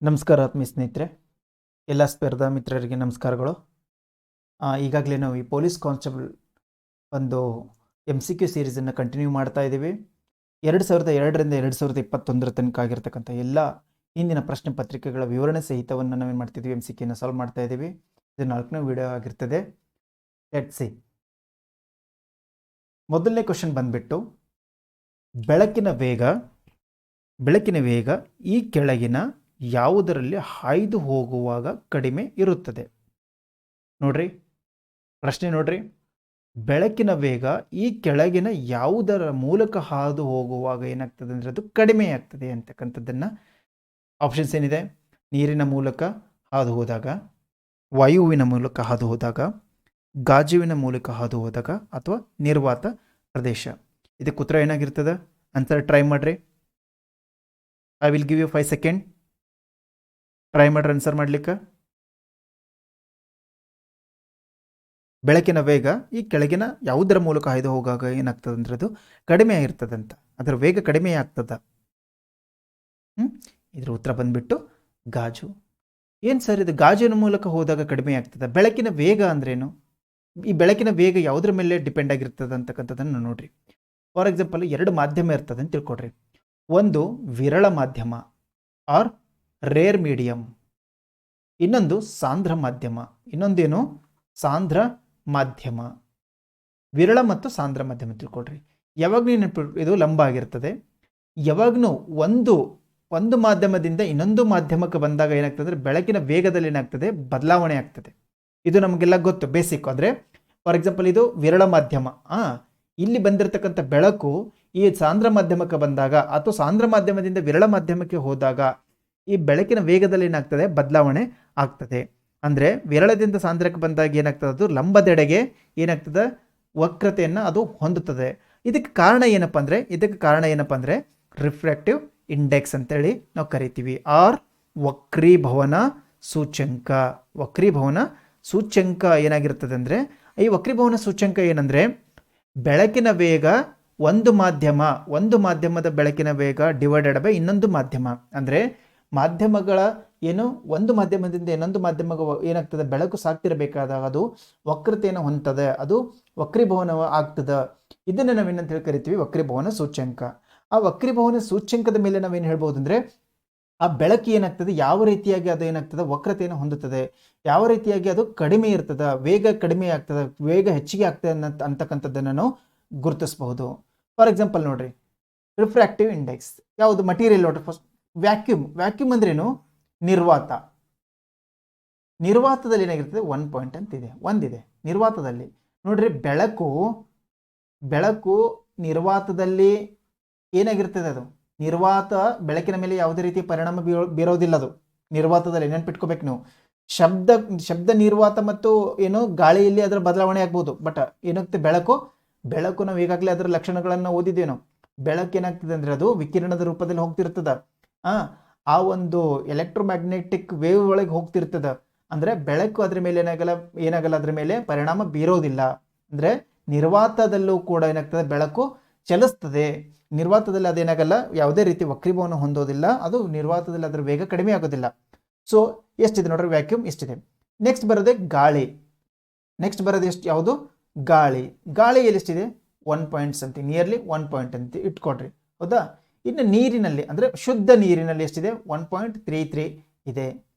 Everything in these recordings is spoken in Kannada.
ನಮಸ್ಕಾರ ಆತ್ಮೀಯ ಸ್ನೇಹಿತರೆ, ಎಲ್ಲ ಸ್ಪರ್ಧಾ ಮಿತ್ರರಿಗೆ ನಮಸ್ಕಾರಗಳು. ಈಗಾಗಲೇ ನಾವು ಈ ಪೊಲೀಸ್ ಕಾನ್ಸ್ಟೇಬಲ್ ಒಂದು MCQ ಸೀರೀಸನ್ನು ಕಂಟಿನ್ಯೂ ಮಾಡ್ತಾ ಇದ್ದೀವಿ. 2002ರಿಂದ 2021 ತನಕ ಆಗಿರ್ತಕ್ಕಂಥ ಎಲ್ಲ ಹಿಂದಿನ ಪ್ರಶ್ನೆ ಪತ್ರಿಕೆಗಳ ವಿವರಣೆ ಸಹಿತವನ್ನು ನಾವೇನು ಮಾಡ್ತಿದ್ವಿ, MCQನ ಸಾಲ್ವ್ ಮಾಡ್ತಾ ಇದ್ದೀವಿ. ಇದು 4ನೇ ವಿಡಿಯೋ ಆಗಿರ್ತದೆ. Let's see. ಮೊದಲನೇ ಕ್ವಶನ್ ಬಂದ್ಬಿಟ್ಟು, ಬೆಳಕಿನ ವೇಗ ಈ ಕೆಳಗಿನ ಯಾವುದರಲ್ಲಿ ಹಾಯ್ದು ಹೋಗುವಾಗ ಕಡಿಮೆ ಇರುತ್ತದೆ? ನೋಡ್ರಿ, ಪ್ರಶ್ನೆ ನೋಡ್ರಿ. ಬೆಳಕಿನ ವೇಗ ಈ ಕೆಳಗಿನ ಯಾವುದರ ಮೂಲಕ ಹಾದು ಹೋಗುವಾಗ ಏನಾಗ್ತದೆ ಅಂದರೆ ಅದು ಕಡಿಮೆ ಆಗ್ತದೆ ಅಂತಕ್ಕಂಥದ್ದನ್ನು ಆಪ್ಷನ್ಸ್ ಏನಿದೆ: ನೀರಿನ ಮೂಲಕ ಹಾದು ಹೋದಾಗ, ವಾಯುವಿನ ಮೂಲಕ ಹಾದು ಹೋದಾಗ, ಗಾಜುವಿನ ಮೂಲಕ ಹಾದು ಹೋದಾಗ, ಅಥವಾ ನಿರ್ವಾತ ಪ್ರದೇಶ. ಇದಕ್ಕೆ ಉತ್ತರ ಏನಾಗಿರ್ತದೆ? ಆನ್ಸರ್ ಟ್ರೈ ಮಾಡ್ರಿ. I will give you 5 second. Try ಮಾಡ್ರಿ ಆನ್ಸರ್ ಮಾಡ್ಲಿಕ್ಕೆ. ಬೆಳಕಿನ ವೇಗ ಈ ಕೆಳಗಿನ ಯಾವುದರ ಮೂಲಕ ಹಾಯ್ದು ಹೋಗಾಗ ಏನಾಗ್ತದೆ ಅಂದ್ರೆ ಅದು ಕಡಿಮೆ ಆಗಿರ್ತದಂತ, ಅದರ ವೇಗ ಕಡಿಮೆ ಆಗ್ತದ. ಇದ್ರ ಉತ್ತರ ಬಂದ್ಬಿಟ್ಟು ಗಾಜು. ಏನು ಸರ್ ಇದು ಗಾಜಿನ ಮೂಲಕ ಹೋದಾಗ ಕಡಿಮೆ ಆಗ್ತದ? ಬೆಳಕಿನ ವೇಗ ಅಂದ್ರೇನು? ಈ ಬೆಳಕಿನ ವೇಗ ಯಾವುದ್ರ ಮೇಲೆ ಡಿಪೆಂಡ್ ಆಗಿರ್ತದೆ ಅಂತಕ್ಕಂಥದ್ದನ್ನು ನೋಡ್ರಿ. ಫಾರ್ ಎಕ್ಸಾಂಪಲ್, 2 ಮಾಧ್ಯಮ ಇರ್ತದೆ ಅಂತ ತಿಳ್ಕೊಡ್ರಿ. ಒಂದು ವಿರಳ ಮಾಧ್ಯಮ ಆರ್ ರೇರ್ ಮೀಡಿಯಂ, ಇನ್ನೊಂದು ಸಾಂದ್ರ ಮಾಧ್ಯಮ. ಇನ್ನೊಂದೇನು? ಸಾಂದ್ರ ಮಾಧ್ಯಮ. ವಿರಳ ಮತ್ತು ಸಾಂದ್ರ ಮಾಧ್ಯಮ ತಿಳ್ಕೊಡ್ರಿ. ಯಾವಾಗ್ಲೂ ಇದು ಲಂಬ ಆಗಿರ್ತದೆ. ಯಾವಾಗ್ಲೂ ಒಂದು ಮಾಧ್ಯಮದಿಂದ ಇನ್ನೊಂದು ಮಾಧ್ಯಮಕ್ಕೆ ಬಂದಾಗ ಏನಾಗ್ತದೆ ಅಂದರೆ ಬೆಳಕಿನ ವೇಗದಲ್ಲಿ ಏನಾಗ್ತದೆ, ಬದಲಾವಣೆ ಆಗ್ತದೆ. ಇದು ನಮಗೆಲ್ಲ ಗೊತ್ತು, ಬೇಸಿಕ್. ಅಂದರೆ ಫಾರ್ ಎಕ್ಸಾಂಪಲ್, ಇದು ವಿರಳ ಮಾಧ್ಯಮ. ಇಲ್ಲಿ ಬಂದಿರತಕ್ಕಂಥ ಬೆಳಕು ಈ ಸಾಂದ್ರ ಮಾಧ್ಯಮಕ್ಕೆ ಬಂದಾಗ ಅಥವಾ ಸಾಂದ್ರ ಮಾಧ್ಯಮದಿಂದ ವಿರಳ ಮಾಧ್ಯಮಕ್ಕೆ ಹೋದಾಗ ಈ ಬೆಳಕಿನ ವೇಗದಲ್ಲಿ ಏನಾಗ್ತದೆ, ಬದಲಾವಣೆ ಆಗ್ತದೆ. ಅಂದರೆ ವಿರಳದಿಂದ ಸಾಂದ್ರಕ್ಕೆ ಬಂದಾಗ ಏನಾಗ್ತದೆ, ಅದು ಲಂಬದೆಡೆಗೆ ಏನಾಗ್ತದೆ, ವಕ್ರತೆಯನ್ನು ಅದು ಹೊಂದುತ್ತದೆ. ಇದಕ್ಕೆ ಕಾರಣ ಏನಪ್ಪ ಅಂದರೆ ರಿಫ್ರಾಕ್ಟಿವ್ ಇಂಡೆಕ್ಸ್ ಅಂತೇಳಿ ನಾವು ಕರಿತೀವಿ, ಆರ್ ವಕ್ರೀಭವನ ಸೂಚ್ಯಂಕ. ವಕ್ರೀಭವನ ಸೂಚ್ಯಂಕ ಏನಾಗಿರ್ತದೆ ಅಂದರೆ, ಈ ವಕ್ರೀಭವನ ಸೂಚ್ಯಂಕ ಏನಂದರೆ ಬೆಳಕಿನ ವೇಗ ಒಂದು ಮಾಧ್ಯಮದ ಬೆಳಕಿನ ವೇಗ ಡಿವೈಡೆಡ್ ಬೈ ಇನ್ನೊಂದು ಮಾಧ್ಯಮ. ಅಂದರೆ ಮಾಧ್ಯಮಗಳ ಏನು, ಒಂದು ಮಾಧ್ಯಮದಿಂದ ಇನ್ನೊಂದು ಮಾಧ್ಯಮಕ್ಕೆ ಏನಾಗ್ತದೆ, ಬೆಳಕು ಸಾಕ್ತಿರಬೇಕಾದಾಗ ಅದು ವಕ್ರತೆಯನ್ನು ಹೊಂದ್ತದೆ, ಅದು ವಕ್ರೀಭವನ ಆಗ್ತದೆ. ಇದನ್ನು ನಾವೇನಂತ ಹೇಳಿ ಕರಿತೀವಿ, ವಕ್ರೀಭವನ ಸೂಚ್ಯಂಕ. ಆ ವಕ್ರೀಭವನ ಸೂಚ್ಯಂಕದ ಮೇಲೆ ನಾವೇನು ಹೇಳ್ಬೋದು ಅಂದರೆ, ಆ ಬೆಳಕು ಏನಾಗ್ತದೆ, ಯಾವ ರೀತಿಯಾಗಿ ಅದು ಏನಾಗ್ತದೆ, ವಕ್ರತೆಯನ್ನು ಹೊಂದುತ್ತದೆ, ಯಾವ ರೀತಿಯಾಗಿ ಅದು ಕಡಿಮೆ ಇರ್ತದೆ, ವೇಗ ಕಡಿಮೆ ಆಗ್ತದೆ, ವೇಗ ಹೆಚ್ಚಿಗೆ ಆಗ್ತದೆ ಅಂತಕ್ಕಂಥದ್ದನ್ನು ನಾವು ಗುರುತಿಸಬಹುದು. ಫಾರ್ ಎಕ್ಸಾಂಪಲ್ ನೋಡ್ರಿ, ರಿಫ್ರಾಕ್ಟಿವ್ ಇಂಡೆಕ್ಸ್ ಯಾವುದು? ಮಟೀರಿಯಲ್ ನೋಡ್ರಿ. ಫಸ್ಟ್ ವ್ಯಾಕ್ಯೂಮ್ ಅಂದ್ರೇನು? ನಿರ್ವಾತದಲ್ಲಿ ಏನಾಗಿರ್ತದೆ, 1 ಪಾಯಿಂಟ್ ಅಂತಿದೆ, ಒಂದಿದೆ ನಿರ್ವಾತದಲ್ಲಿ. ನೋಡ್ರಿ, ಬೆಳಕು ನಿರ್ವಾತದಲ್ಲಿ ಏನಾಗಿರ್ತದೆ, ಅದು ನಿರ್ವಾತ ಬೆಳಕಿನ ಮೇಲೆ ಯಾವುದೇ ರೀತಿಯ ಪರಿಣಾಮ ಬೀರೋದಿಲ್ಲ. ಅದು ನಿರ್ವಾತದಲ್ಲಿ ನೆನ್ಪಿಟ್ಕೋಬೇಕು ನೀವು. ಶಬ್ದ ನಿರ್ವಾತ ಮತ್ತು ಏನು ಗಾಳಿಯಲ್ಲಿ ಅದರ ಬದಲಾವಣೆ ಆಗ್ಬೋದು. ಬಟ್ ಏನಾಗ್ತದೆ, ಬೆಳಕು ನಾವು ಈಗಾಗಲೇ ಅದರ ಲಕ್ಷಣಗಳನ್ನು ಓದಿದ್ದೇವೆ ನಾವು. ಬೆಳಕು ಏನಾಗ್ತದೆ ಅಂದರೆ ಅದು ವಿಕಿರಣದ ರೂಪದಲ್ಲಿ ಹೋಗ್ತಿರ್ತದ. ಆ ಒಂದು ಎಲೆಕ್ಟ್ರೋಮ್ಯಾಗ್ನೆಟಿಕ್ ವೇವ್ ಒಳಗೆ ಹೋಗ್ತಿರ್ತದ. ಅಂದರೆ ಬೆಳಕು ಅದ್ರ ಮೇಲೆ ಏನಾಗಲ್ಲ ಅದ್ರ ಮೇಲೆ ಪರಿಣಾಮ ಬೀರೋದಿಲ್ಲ. ಅಂದರೆ ನಿರ್ವಾತದಲ್ಲೂ ಕೂಡ ಏನಾಗ್ತದೆ, ಬೆಳಕು ಚಲಿಸ್ತದೆ. ನಿರ್ವಾತದಲ್ಲಿ ಅದೇನಾಗಲ್ಲ, ಯಾವುದೇ ರೀತಿ ವಕ್ರೀಭವನ ಹೊಂದೋದಿಲ್ಲ. ಅದು ನಿರ್ವಾತದಲ್ಲಿ ಅದರ ವೇಗ ಕಡಿಮೆ ಆಗೋದಿಲ್ಲ. ಸೊ ಎಷ್ಟಿದೆ ನೋಡ್ರಿ, ವ್ಯಾಕ್ಯೂಮ್ ಇಷ್ಟಿದೆ. ನೆಕ್ಸ್ಟ್ ಬರೋದೇ ಗಾಳಿ. ಯಾವುದು? ಗಾಳಿಯಲ್ಲಿ ಎಷ್ಟಿದೆ? 1 ಪಾಯಿಂಟ್ ಸಮಥಿಂಗ್, ನಿಯರ್ಲಿ 1 ಪಾಯಿಂಟ್ ಅಂತ ಇಟ್ಕೊಡ್ರಿ, ಹೌದಾ? ಇನ್ನು ನೀರಿನಲ್ಲಿ ಅಂದರೆ ಶುದ್ಧ ನೀರಿನಲ್ಲಿ ಎಷ್ಟಿದೆ? 1.33 ಇದೆ.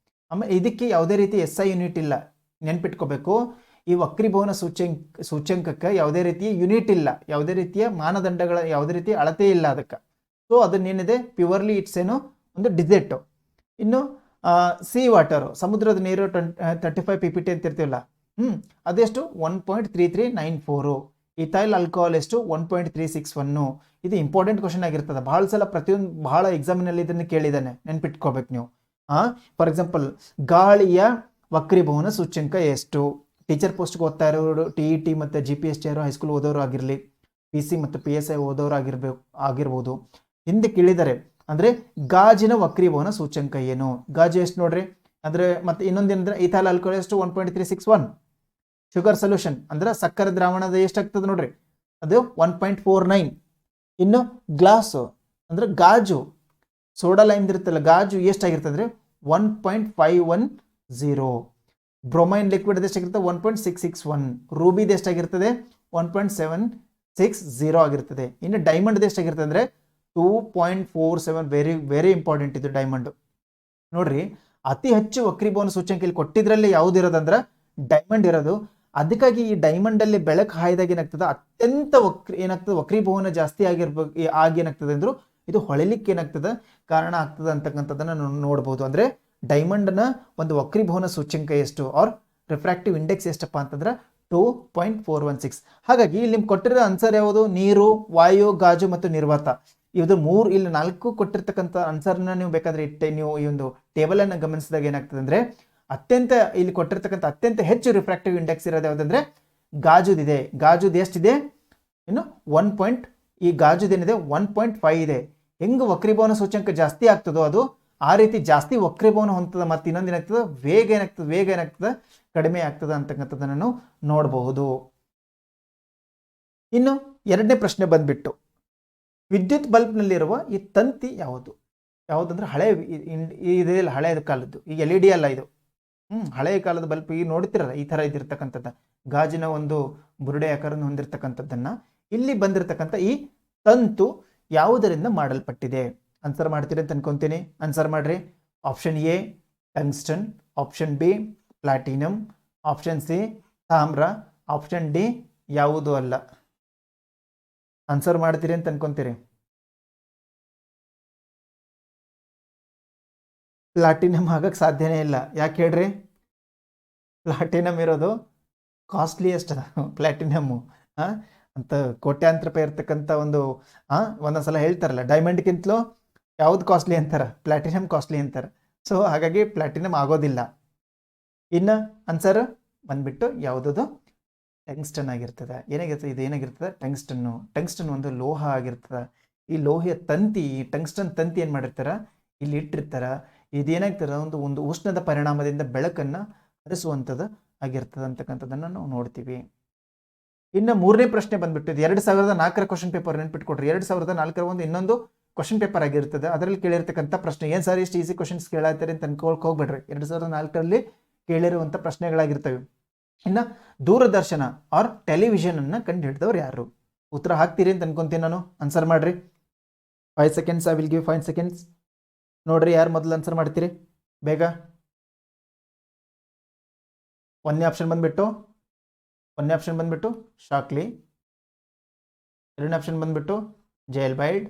ಆಮೇಲೆ ಇದಕ್ಕೆ ಯಾವುದೇ ರೀತಿ SI ಯೂನಿಟ್ ಇಲ್ಲ, ನೆನ್ಪಿಟ್ಕೋಬೇಕು. ಈ ವಕ್ರೀಭವನ ಸೂಚ್ಯಂಕಕ್ಕೆ ಯಾವುದೇ ರೀತಿಯ ಯೂನಿಟ್ ಇಲ್ಲ, ಯಾವುದೇ ರೀತಿಯ ಮಾನದಂಡಗಳ ಯಾವುದೇ ರೀತಿಯ ಅಳತೆ ಇಲ್ಲ ಅದಕ್ಕೆ. ಸೊ ಅದನ್ನೇನಿದೆ, ಪ್ಯೂರ್ಲಿ ಇಟ್ಸ್ ಏನು, ಒಂದು ಡಿಸೆಟ್. ಇನ್ನು ಸಿ ವಾಟರು, ಸಮುದ್ರದ ನೀರು 35 PPT ಅಂತ ಇರ್ತೀವಲ್ಲ, ಅದೆಷ್ಟು? 1.3394. ಇಥೈಲ್ ಆಲ್ಕೋಹಾಲ್ ಎಷ್ಟು? 1.361. ಇದು ಇಂಪಾರ್ಟೆಂಟ್ ಕ್ವಶನ್ ಆಗಿರ್ತದೆ. ಬಹಳ ಎಕ್ಸಾಮಿನಲ್ಲಿ ಇದನ್ನು ಕೇಳಿದ್ದಾನೆ, ನೆನ್ಪಿಟ್ಕೋಬೇಕು ನೀವು. ಫಾರ್ ಎಕ್ಸಾಂಪಲ್, ಗಾಳಿಯ ವಕ್ರೀಭವನ ಸೂಚ್ಯಂಕ ಎಷ್ಟು? ಟೀಚರ್ ಪೋಸ್ಟ್ಗೆ ಓದ್ತಾ ಇರೋರು, TET ಮತ್ತು GPST ಹೈಸ್ಕೂಲ್ ಓದೋರು ಆಗಿರಲಿ, PC ಮತ್ತು PSI ಓದೋರು ಆಗಿರ್ಬೋದು, ಹಿಂದೆ ಕೇಳಿದ್ದಾರೆ. ಅಂದರೆ ಗಾಜಿನ ವಕ್ರೀಭವನ ಸೂಚ್ಯಂಕ ಏನು? ಗಾಜು ಎಷ್ಟು ನೋಡ್ರಿ. ಅಂದರೆ ಮತ್ತೆ ಇನ್ನೊಂದೇನಂದ್ರೆ ಇಥೈಲ್ ಆಲ್ಕೋಹಾಲ್ ಎಷ್ಟು? 1.361. ಶುಗರ್ ಸೊಲ್ಯೂಷನ್ ಅಂದ್ರೆ ಸಕ್ಕರೆ ದ್ರಾವಣದ ಎಷ್ಟಾಗ್ತದೆ ನೋಡ್ರಿ, ಅದು 1.49. ಇನ್ನು ಗ್ಲಾಸು ಅಂದ್ರೆ ಗಾಜು, ಸೋಡಾ ಲೈಮ್ ಇರುತ್ತಲ್ಲ, ಗಾಜು ಎಷ್ಟಾಗಿರ್ತದೆ ಅಂದರೆ 1.510. ಬ್ರೊಮೈನ್ ಲಿಕ್ವಿಡ್ ಎಷ್ಟಾಗಿರುತ್ತೆ 1.661. ರೂಬಿದು ಎಷ್ಟಾಗಿರ್ತದೆ 1.760 ಆಗಿರ್ತದೆ. ಇನ್ನು ಡೈಮಂಡ್ ಎಷ್ಟಾಗಿರ್ತದೆ ಅಂದರೆ 2.47. ವೆರಿ ವೆರಿ ಇಂಪಾರ್ಟೆಂಟ್ ಇದು ಡೈಮಂಡ್. ನೋಡ್ರಿ, ಅತಿ ಹೆಚ್ಚು ವಕ್ರೀಭವನ ಸೂಚ್ಯಂಕ ಇಲ್ಲಿ ಕೊಟ್ಟಿದ್ರಲ್ಲಿ ಯಾವ್ದು ಇರೋದಂದ್ರೆ ಡೈಮಂಡ್ ಇರೋದು. ಅದಕ್ಕಾಗಿ ಈ ಡೈಮಂಡ್ ಅಲ್ಲಿ ಬೆಳಕು ಹಾಯ್ದಾಗ ಏನಾಗ್ತದೆ, ಅತ್ಯಂತ ವಕ್ರೀಭವನ ಜಾಸ್ತಿ ಆಗಿ ಏನಾಗ್ತದೆ ಅಂದ್ರು ಇದು ಹೊಳಿಲಿಕ್ಕೆ ಏನಾಗ್ತದೆ ಕಾರಣ ಆಗ್ತದೆ ಅಂತಕ್ಕಂಥದ್ದನ್ನ ನೋಡ್ಬೋದು. ಅಂದ್ರೆ ಡೈಮಂಡ್ ನ ಒಂದು ವಕ್ರೀಭವನ ಸೂಚ್ಯಂಕ ಎಷ್ಟು ಆರ್ ರಿಫ್ರಾಕ್ಟಿವ್ ಇಂಡೆಕ್ಸ್ ಎಷ್ಟಪ್ಪ ಅಂತಂದ್ರೆ 2.416. ಹಾಗಾಗಿ ಇಲ್ಲಿ ನಿಮ್ಗೆ ಕೊಟ್ಟಿರೋ ಆನ್ಸರ್ ಯಾವುದು? ನೀರು, ವಾಯು, ಗಾಜು ಮತ್ತು ನಿರ್ವಾತ. ಇದು ಇಲ್ಲಿ 4 ಕೊಟ್ಟಿರ್ತಕ್ಕಂಥ ಆನ್ಸರ್ನ ನೀವು ಬೇಕಾದ್ರೆ ನೀವು ಈ ಒಂದು ಟೇಬಲ್ ಅನ್ನು ಗಮನಿಸಿದಾಗ ಏನಾಗ್ತದೆ ಅಂದ್ರೆ ಇಲ್ಲಿ ಕೊಟ್ಟಿರ್ತಕ್ಕಂಥ ಅತ್ಯಂತ ಹೆಚ್ಚು ರಿಫ್ರಾಕ್ಟಿವ್ ಇಂಡೆಕ್ಸ್ ಇರೋದು ಯಾವುದಂದ್ರೆ ಗಾಜುದಿದೆ. ಗಾಜುದು ಎಷ್ಟಿದೆ? ಇನ್ನು ಈ ಗಾಜುದೇನಿದೆ 1.5 ಇದೆ. ಹೆಂಗ್ ವಕ್ರೀಭವನ ಸೂಚ್ಯಂಕ ಜಾಸ್ತಿ ಆಗ್ತದೋ ಅದು ಆ ರೀತಿ ಜಾಸ್ತಿ ವಕ್ರೀಭವನ ಹೊಂದದ. ಮತ್ತೆ ಇನ್ನೊಂದು ಏನಾಗ್ತದೆ, ವೇಗ ಏನಾಗ್ತದೆ ಕಡಿಮೆ ಆಗ್ತದೆ ಅಂತಕ್ಕಂಥದ್ದನ್ನು ನಾವು ನೋಡಬಹುದು. ಇನ್ನು ಎರಡನೇ ಪ್ರಶ್ನೆ ಬಂದ್ಬಿಟ್ಟು, ವಿದ್ಯುತ್ ಬಲ್ಬ್ನಲ್ಲಿರುವ ಈ ತಂತಿ ಯಾವುದಂದ್ರೆ ಹಳೆಯ ಕಾಲದ್ದು. ಈಗ LED ಅಲ್ಲ ಇದು, ಹಳೆಯ ಕಾಲದ ಬಲ್ಬ್. ಈಗ ನೋಡ್ತಿರಲ್ಲ ಈ ತರ ಇದಿರ್ತಕ್ಕಂಥದ್ದು ಗಾಜಿನ ಒಂದು ಬುರುಡೆ ಆಕಾರವನ್ನು ಹೊಂದಿರತಕ್ಕಂಥದ್ದನ್ನ. ಇಲ್ಲಿ ಬಂದಿರತಕ್ಕಂಥ ಈ ತಂತು ಯಾವುದರಿಂದ ಮಾಡಲ್ಪಟ್ಟಿದೆ? ಆನ್ಸರ್ ಮಾಡ್ತೀರಿ ಅಂತ ಅನ್ಕೊಂತೀನಿ. ಆನ್ಸರ್ ಮಾಡ್ರಿ. Option A tungsten, option B platinum, option C ತಾಮ್ರ, ಆಪ್ಷನ್ ಡಿ ಯಾವುದೂ ಅಲ್ಲ. ಆನ್ಸರ್ ಮಾಡ್ತೀರಿ ಅಂತ ಅನ್ಕೊಂತೀರಿ. ಪ್ಲಾಟಿನಮ್ ಆಗಕ್ಕೆ ಸಾಧ್ಯನೇ ಇಲ್ಲ. ಯಾಕೆ ಹೇಳ್ರಿ? ಪ್ಲಾಟಿನಮ್ ಇರೋದು ಕಾಸ್ಟ್ಲಿಯೆಸ್ಟ್ ಅದ ಪ್ಲಾಟಿನಮ್ಮು. ಅಂತ ಕೋಟ್ಯಾಂತರ ರೂಪಾಯಿ ಇರ್ತಕ್ಕಂಥ ಒಂದೊಂದ್ಸಲ ಹೇಳ್ತಾರಲ್ಲ, ಡೈಮಂಡ್ಗಿಂತಲೂ ಯಾವ್ದು ಕಾಸ್ಟ್ಲಿ ಅಂತಾರ, ಪ್ಲಾಟಿನಮ್ ಕಾಸ್ಟ್ಲಿ ಅಂತಾರೆ. ಸೊ ಹಾಗಾಗಿ ಪ್ಲಾಟಿನಮ್ ಆಗೋದಿಲ್ಲ. ಇನ್ನು ಆನ್ಸರ್ ಬಂದ್ಬಿಟ್ಟು ಯಾವುದದು? ಟಂಗ್ಸ್ಟನ್ ಆಗಿರ್ತದೆ. ಇದು ಏನಾಗಿರ್ತದೆ? ಟಂಗ್ಸ್ಟನ್ ಒಂದು ಲೋಹ ಆಗಿರ್ತದೆ. ಈ ಲೋಹದ ತಂತಿ, ಈ ಟಂಗ್ಸ್ಟನ್ ತಂತಿ ಏನು ಮಾಡಿರ್ತಾರ, ಇಲ್ಲಿ ಇಟ್ಟಿರ್ತಾರ. ಇದೇನಾಗ್ತದೆ, ಒಂದು ಉಷ್ಣದ ಪರಿಣಾಮದಿಂದ ಬೆಳಕನ್ನು ಹರಿಸುವಂಥದ್ದು ಆಗಿರ್ತದೆ ಅಂತಕ್ಕಂಥದ್ದನ್ನು ನಾವು ನೋಡ್ತೀವಿ. ಇನ್ನು ಮೂರನೇ ಪ್ರಶ್ನೆ ಬಂದ್ಬಿಟ್ಟು 2004 ಕ್ವಶನ್ ಪೇಪರ್ ನೆನ್ಪಿಟ್ಕೊಡ್ರಿ. 2004 ಒಂದು ಇನ್ನೊಂದು ಕ್ವಶನ್ ಪೇಪರ್ ಆಗಿರ್ತದೆ. ಅದರಲ್ಲಿ ಕೇಳಿರ್ತಕ್ಕಂಥ ಪ್ರಶ್ನೆ ಏನು ಸರ್ ಇಷ್ಟು ಈಸಿ ಕ್ವಶನ್ಸ್ ಕೇಳಾತಾರೆ ಅಂತ ಅನ್ಕೊಳಕ್ ಹೋಗ್ಬೇಡ್ರಿ. 2004 ಕೇಳಿರುವಂಥ ಪ್ರಶ್ನೆಗಳಾಗಿರ್ತವೆ. ಇನ್ನು ದೂರದರ್ಶನ ಆರ್ ಟೆಲಿವಿಷನ್ ಅನ್ನ ಕಂಡು ಹಿಡಿದವ್ರು ಯಾರು? ಉತ್ತರ ಹಾಕ್ತೀರಿ ಅಂತ ಅನ್ಕೊಂತೀನಿ ನಾನು. ಆನ್ಸರ್ ಮಾಡ್ರಿ. 5 seconds. I will give 5 seconds. ನೋಡ್ರಿ ಯಾರು ಮೊದಲು ಆನ್ಸರ್ ಮಾಡ್ತೀರಿ ಬೇಗ. ಒಂದನೇ ಆಪ್ಷನ್ ಬಂದ್ಬಿಟ್ಟು ಶಾಕ್ಲಿ. ಎರಡನೇ ಆಪ್ಷನ್ ಬಂದ್ಬಿಟ್ಟು ಜೇಲ್ ಬೈಡ್.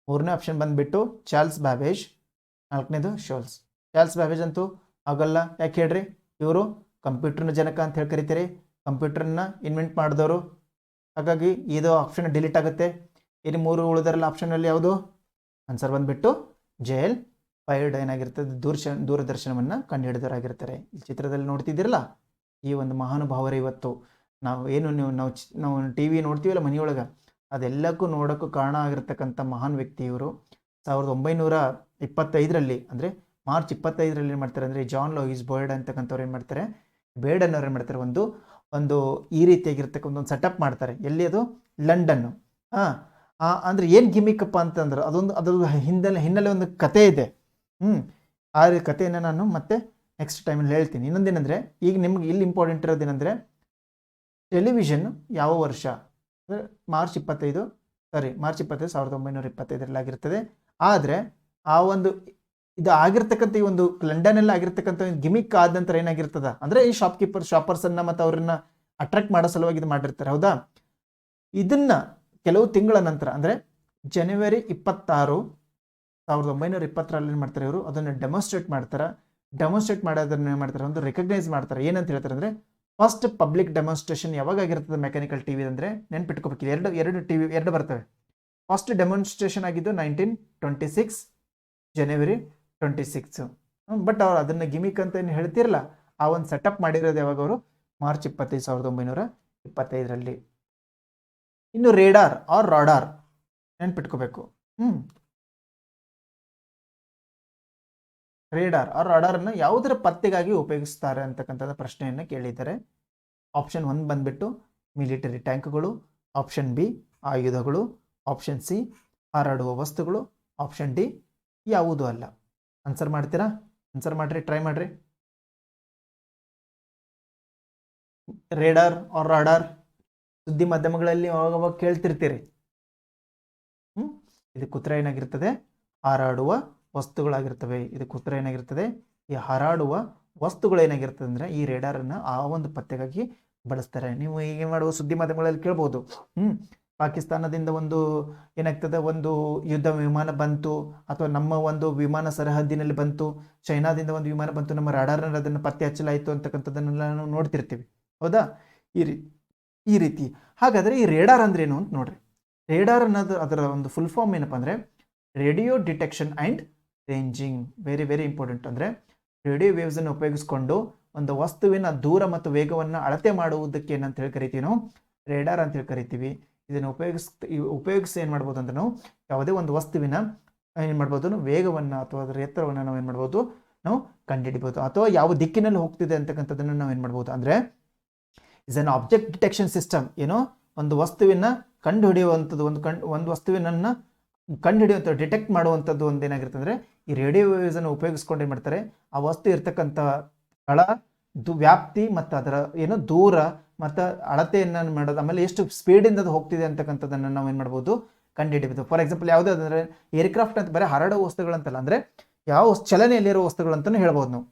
ಮೂರನೇ ಆಪ್ಷನ್ ಬಂದ್ಬಿಟ್ಟು ಚಾರ್ಲ್ಸ್ ಬ್ಯಾಬೇಜ್. ನಾಲ್ಕನೇದು ಶೋಲ್ಸ್. ಚಾರ್ಲ್ಸ್ ಬ್ಯಾಬೇಜ್ ಅಂತೂ ಆಗಲ್ಲ. ಯಾಕೆ ಹೇಳ್ರಿ? ಇವರು ಕಂಪ್ಯೂಟರ್ನ ಜನಕ ಅಂತ ಹೇಳಿ ಕರಿತೀರಿ. ಕಂಪ್ಯೂಟರ್ನ ಇನ್ವೆಂಟ್ ಮಾಡಿದವರು. ಹಾಗಾಗಿ ಇದು ಆಪ್ಷನ್ ಡಿಲೀಟ್ ಆಗುತ್ತೆ. ಇನ್ನು 3 ಉಳಿದರಲ್ಲ ಆಪ್ಷನಲ್ಲಿ ಯಾವುದು? ಆನ್ಸರ್ ಬಂದ್ಬಿಟ್ಟು ಜೇಲ್ ಬೈಡ್ ಏನಾಗಿರ್ತದೆ, ದೂರದರ್ಶನವನ್ನು ಕಂಡುಹಿಡಿದವರಾಗಿರ್ತಾರೆ. ಈ ಚಿತ್ರದಲ್ಲಿ ನೋಡ್ತಿದ್ದೀರಲ್ಲ, ಈ ಒಂದು ಮಹಾನುಭಾವರು ಇವತ್ತು ನಾವು ಟಿ ವಿ ನೋಡ್ತೀವಲ್ಲ ಮನೆಯೊಳಗೆ, ಅದೆಲ್ಲಕ್ಕೂ ನೋಡೋಕ್ಕೂ ಕಾರಣ ಆಗಿರ್ತಕ್ಕಂಥ ಮಹಾನ್ ವ್ಯಕ್ತಿ ಇವರು. 1925 ಅಂದರೆ ಮಾರ್ಚ್ 25 ಏನು ಮಾಡ್ತಾರೆ ಅಂದರೆ ಜಾನ್ ಲೂಯಿಸ್ ಬೋಯ್ಡ್ ಅಂತಕ್ಕಂಥವ್ರು ಏನು ಮಾಡ್ತಾರೆ, ಬೇರ್ಡ್ ಅನ್ನೋರು ಏನು ಮಾಡ್ತಾರೆ, ಒಂದು ಈ ರೀತಿಯಾಗಿರ್ತಕ್ಕಂಥ ಒಂದು ಸೆಟಪ್ ಮಾಡ್ತಾರೆ. ಎಲ್ಲಿ ಅದು? ಲಂಡನ್ನು. ಅಂದರೆ ಏನು ಗಿಮಿಕಪ್ಪ ಅಂತಂದ್ರೆ ಅದೊಂದು ಹಿನ್ನೆಲೆ ಒಂದು ಕತೆ ಇದೆ. ಆ ಕಥೆಯನ್ನು ನಾನು ಮತ್ತೆ ನೆಕ್ಸ್ಟ್ ಟೈಮಲ್ಲಿ ಹೇಳ್ತೀನಿ. ಇನ್ನೊಂದೇನೆಂದರೆ, ಈಗ ನಿಮ್ಗೆ ಇಲ್ಲಿ ಇಂಪಾರ್ಟೆಂಟ್ ಇರೋದೇನೆಂದರೆ ಟೆಲಿವಿಷನ್ ಯಾವ ವರ್ಷ? ಮಾರ್ಚ್ 25 1925 ಆಗಿರ್ತದೆ. ಆದರೆ ಆ ಒಂದು ಇದು ಆಗಿರ್ತಕ್ಕಂಥ ಈ ಒಂದು ಲಂಡನಲ್ಲಿ ಆಗಿರ್ತಕ್ಕಂಥ ಗಿಮಿಕ್ ಆದ ನಂತರ ಏನಾಗಿರ್ತದ ಅಂದರೆ ಈ ಶಾಪರ್ಸನ್ನ ಮತ್ತು ಅವ್ರನ್ನ ಅಟ್ರಾಕ್ಟ್ ಮಾಡೋ ಸಲುವಾಗಿ ಇದು ಮಾಡಿರ್ತಾರೆ. ಹೌದಾ? ಇದನ್ನ ಕೆಲವು ತಿಂಗಳ ನಂತರ ಅಂದರೆ ಜನವರಿ 26, 1920 ಏನು ಮಾಡ್ತಾರೆ ಇವರು, ಅದನ್ನು ಡೆಮಾನ್ಸ್ಟ್ರೇಟ್ ಮಾಡೋದನ್ನ ಏನು ಮಾಡ್ತಾರೆ, ಒಂದು ರೆಕಗ್ನೈಸ್ ಮಾಡ್ತಾರೆ. ಏನಂತ ಹೇಳ್ತಾರೆ ಅಂದರೆ ಫಸ್ಟ್ ಪಬ್ಲಿಕ್ ಡೆಮಾನ್ಸ್ಟ್ರೇಷನ್ ಯಾವಾಗ ಆಗಿರ್ತದೆ ಮೆಕ್ಯಾನಿಕಲ್ ಟಿವಿ ಅಂದರೆ ನೆನ್ಪಿಟ್ಕೋಬೇಕು. ಎರಡು ಬರ್ತವೆ. ಫಸ್ಟ್ ಡೆಮಾನ್ಸ್ಟ್ರೇಷನ್ ಆಗಿದ್ದು 1926 ಜನವರಿ 26. ಬಟ್ ಅವ್ರು ಅದನ್ನ ಗಿಮಿಕ್ ಅಂತ ಏನು ಹೇಳ್ತಿರಲ್ಲ, ಆ ಒಂದು ಸೆಟಪ್ ಮಾಡಿರೋದು ಯಾವಾಗ ಅವರು? ಮಾರ್ಚ್ 25, 1925. ಇನ್ನು ರೇಡಾರ್ ಆರ್ ರಾಡಾರ್ ನೆನ್ಪಿಟ್ಕೋಬೇಕು. ರೇಡಾರ್ ಆರ್ ರಾಡಾರನ್ನು ಯಾವುದರ ಪತ್ತೆಗಾಗಿ ಉಪಯೋಗಿಸ್ತಾರೆ ಅಂತಕ್ಕಂಥದ್ದು ಪ್ರಶ್ನೆಯನ್ನು ಕೇಳಿದ್ದಾರೆ. ಆಪ್ಷನ್ 1 ಬಂದ್ಬಿಟ್ಟು ಮಿಲಿಟರಿ ಟ್ಯಾಂಕ್ಗಳು, ಆಪ್ಷನ್ ಬಿ ಆಯುಧಗಳು, ಆಪ್ಷನ್ ಸಿ ಹಾರಾಡುವ ವಸ್ತುಗಳು, ಆಪ್ಷನ್ ಡಿ ಯಾವುದೂ ಅಲ್ಲ. ಆನ್ಸರ್ ಮಾಡ್ತೀರಾ? ಆನ್ಸರ್ ಮಾಡ್ರಿ, ಟ್ರೈ ಮಾಡ್ರಿ. ರೇಡಾರ್ ಆರ್ ರಾಡಾರ್ ಸುದ್ದಿ ಮಾಧ್ಯಮಗಳಲ್ಲಿ ಅವಾಗ ಕೇಳ್ತಿರ್ತೀರಿ. ಇದಕ್ಕೆ ಉತ್ತರ ಏನಾಗಿರ್ತದೆ? ಹಾರಾಡುವ ವಸ್ತುಗಳಾಗಿರ್ತವೆ. ಇದಕ್ಕೆ ಉತ್ತರ ಏನಾಗಿರ್ತದೆ? ಈ ಹಾರಾಡುವ ವಸ್ತುಗಳು ಏನಾಗಿರ್ತದೆ ಅಂದರೆ ಈ ರೇಡಾರನ್ನು ಆ ಒಂದು ಪತ್ತೆಗಾಗಿ ಬಳಸ್ತಾರೆ. ನೀವು ಹೀಗೆ ಮಾಡುವ ಸುದ್ದಿ ಮಾಧ್ಯಮಗಳಲ್ಲಿ ಕೇಳ್ಬೋದು, ಪಾಕಿಸ್ತಾನದಿಂದ ಒಂದು ಏನಾಗ್ತದೆ, ಒಂದು ಯುದ್ಧ ವಿಮಾನ ಬಂತು, ಅಥವಾ ನಮ್ಮ ಒಂದು ವಿಮಾನ ಸರಹದ್ದಿನಲ್ಲಿ ಬಂತು, ಚೈನಾದಿಂದ ಒಂದು ವಿಮಾನ ಬಂತು, ನಮ್ಮ ರಾಡಾರ್ನಲ್ಲಿ ಅದನ್ನು ಪತ್ತೆ ಹಚ್ಚಲಾಯಿತು ಅಂತಕ್ಕಂಥದ್ದನ್ನೆಲ್ಲ ನಾವು ನೋಡ್ತಿರ್ತೀವಿ, ಹೌದಾ? ಈ ರೀತಿ. ಹಾಗಾದರೆ ಈ ರೇಡಾರ್ ಅಂದ್ರೆ ಏನು ಅಂತ ನೋಡ್ರಿ. ರೇಡಾರ್ ಅನ್ನೋದು ಅದರ ಒಂದು ಫುಲ್ ಫಾರ್ಮ್ ಏನಪ್ಪ ಅಂದರೆ radio detection and ranging. Very very important. ಅಂದರೆ ರೇಡಿಯೋ ವೇವ್ಸನ್ನು ಉಪಯೋಗಿಸ್ಕೊಂಡು ಒಂದು ವಸ್ತುವಿನ ದೂರ ಮತ್ತು ವೇಗವನ್ನು ಅಳತೆ ಮಾಡುವುದಕ್ಕೆ ಏನಂತ ಹೇಳಿ ಕರಿತೀವಿ ನಾವು? ರೇಡಾರ್ ಅಂತೇಳಿ ಕರಿತೀವಿ. ಇದನ್ನು ಉಪಯೋಗಿಸಿ ಏನು ಮಾಡ್ಬೋದು ಅಂತ ನಾವು ಯಾವುದೇ ಒಂದು ವಸ್ತುವಿನ ಏನು ಮಾಡ್ಬೋದು, ವೇಗವನ್ನು ಅಥವಾ ಅದರ ಎತ್ತರವನ್ನು ನಾವು ಏನು ಮಾಡ್ಬೋದು, ನಾವು ಕಂಡುಹಿಡಿಬೋದು. ಅಥವಾ ಯಾವ ದಿಕ್ಕಿನಲ್ಲಿ ಹೋಗ್ತಿದೆ ಅಂತಕ್ಕಂಥದ್ದನ್ನು ನಾವು ಏನು ಮಾಡ್ಬೋದು ಅಂದರೆ is an object detection system. ಏನೋ ಒಂದು ವಸ್ತುವಿನ ಕಂಡು ಹಿಡಿಯುವಂಥದ್ದು, ಒಂದು ವಸ್ತುವಿನನ್ನು ಕಂಡು ಹಿಡಿಯುವಂಥ ಡಿಟೆಕ್ಟ್ ಮಾಡುವಂಥದ್ದು ಒಂದು ಏನಾಗಿರುತ್ತೆ ಅಂದರೆ ಈ ರೇಡಿಯೋ ವೇವ್ಸನ್ನು ಉಪಯೋಗಿಸ್ಕೊಂಡು ಏನು ಮಾಡ್ತಾರೆ, ಆ ವಸ್ತು ಇರ್ತಕ್ಕಂಥ ಸ್ಥಳ, ವ್ಯಾಪ್ತಿ ಮತ್ತು ಅದರ ಏನು ದೂರ ಮತ್ತು ಅಳತೆಯನ್ನು ಮಾಡೋದು, ಆಮೇಲೆ ಎಷ್ಟು ಸ್ಪೀಡಿಂದ ಅದು ಹೋಗ್ತಿದೆ ಅಂತಕ್ಕಂಥದ್ದನ್ನು ನಾವು ಏನು ಮಾಡ್ಬೋದು, ಕಂಡುಹಿಡಿಬೋದು. ಫಾರ್ ಎಕ್ಸಾಂಪಲ್ ಯಾವುದಾದ್ರೆ ಏರ್ಕ್ರಾಫ್ಟ್ ಅಂತ ಬರೀ ಹಾರಾಡುವ ವಸ್ತುಗಳಂತಲ್ಲ, ಅಂದರೆ ಯಾವ ಚಲನೆಯಲ್ಲಿರುವ ವಸ್ತುಗಳಂತಲೂ ಹೇಳ್ಬೋದು ನಾವು.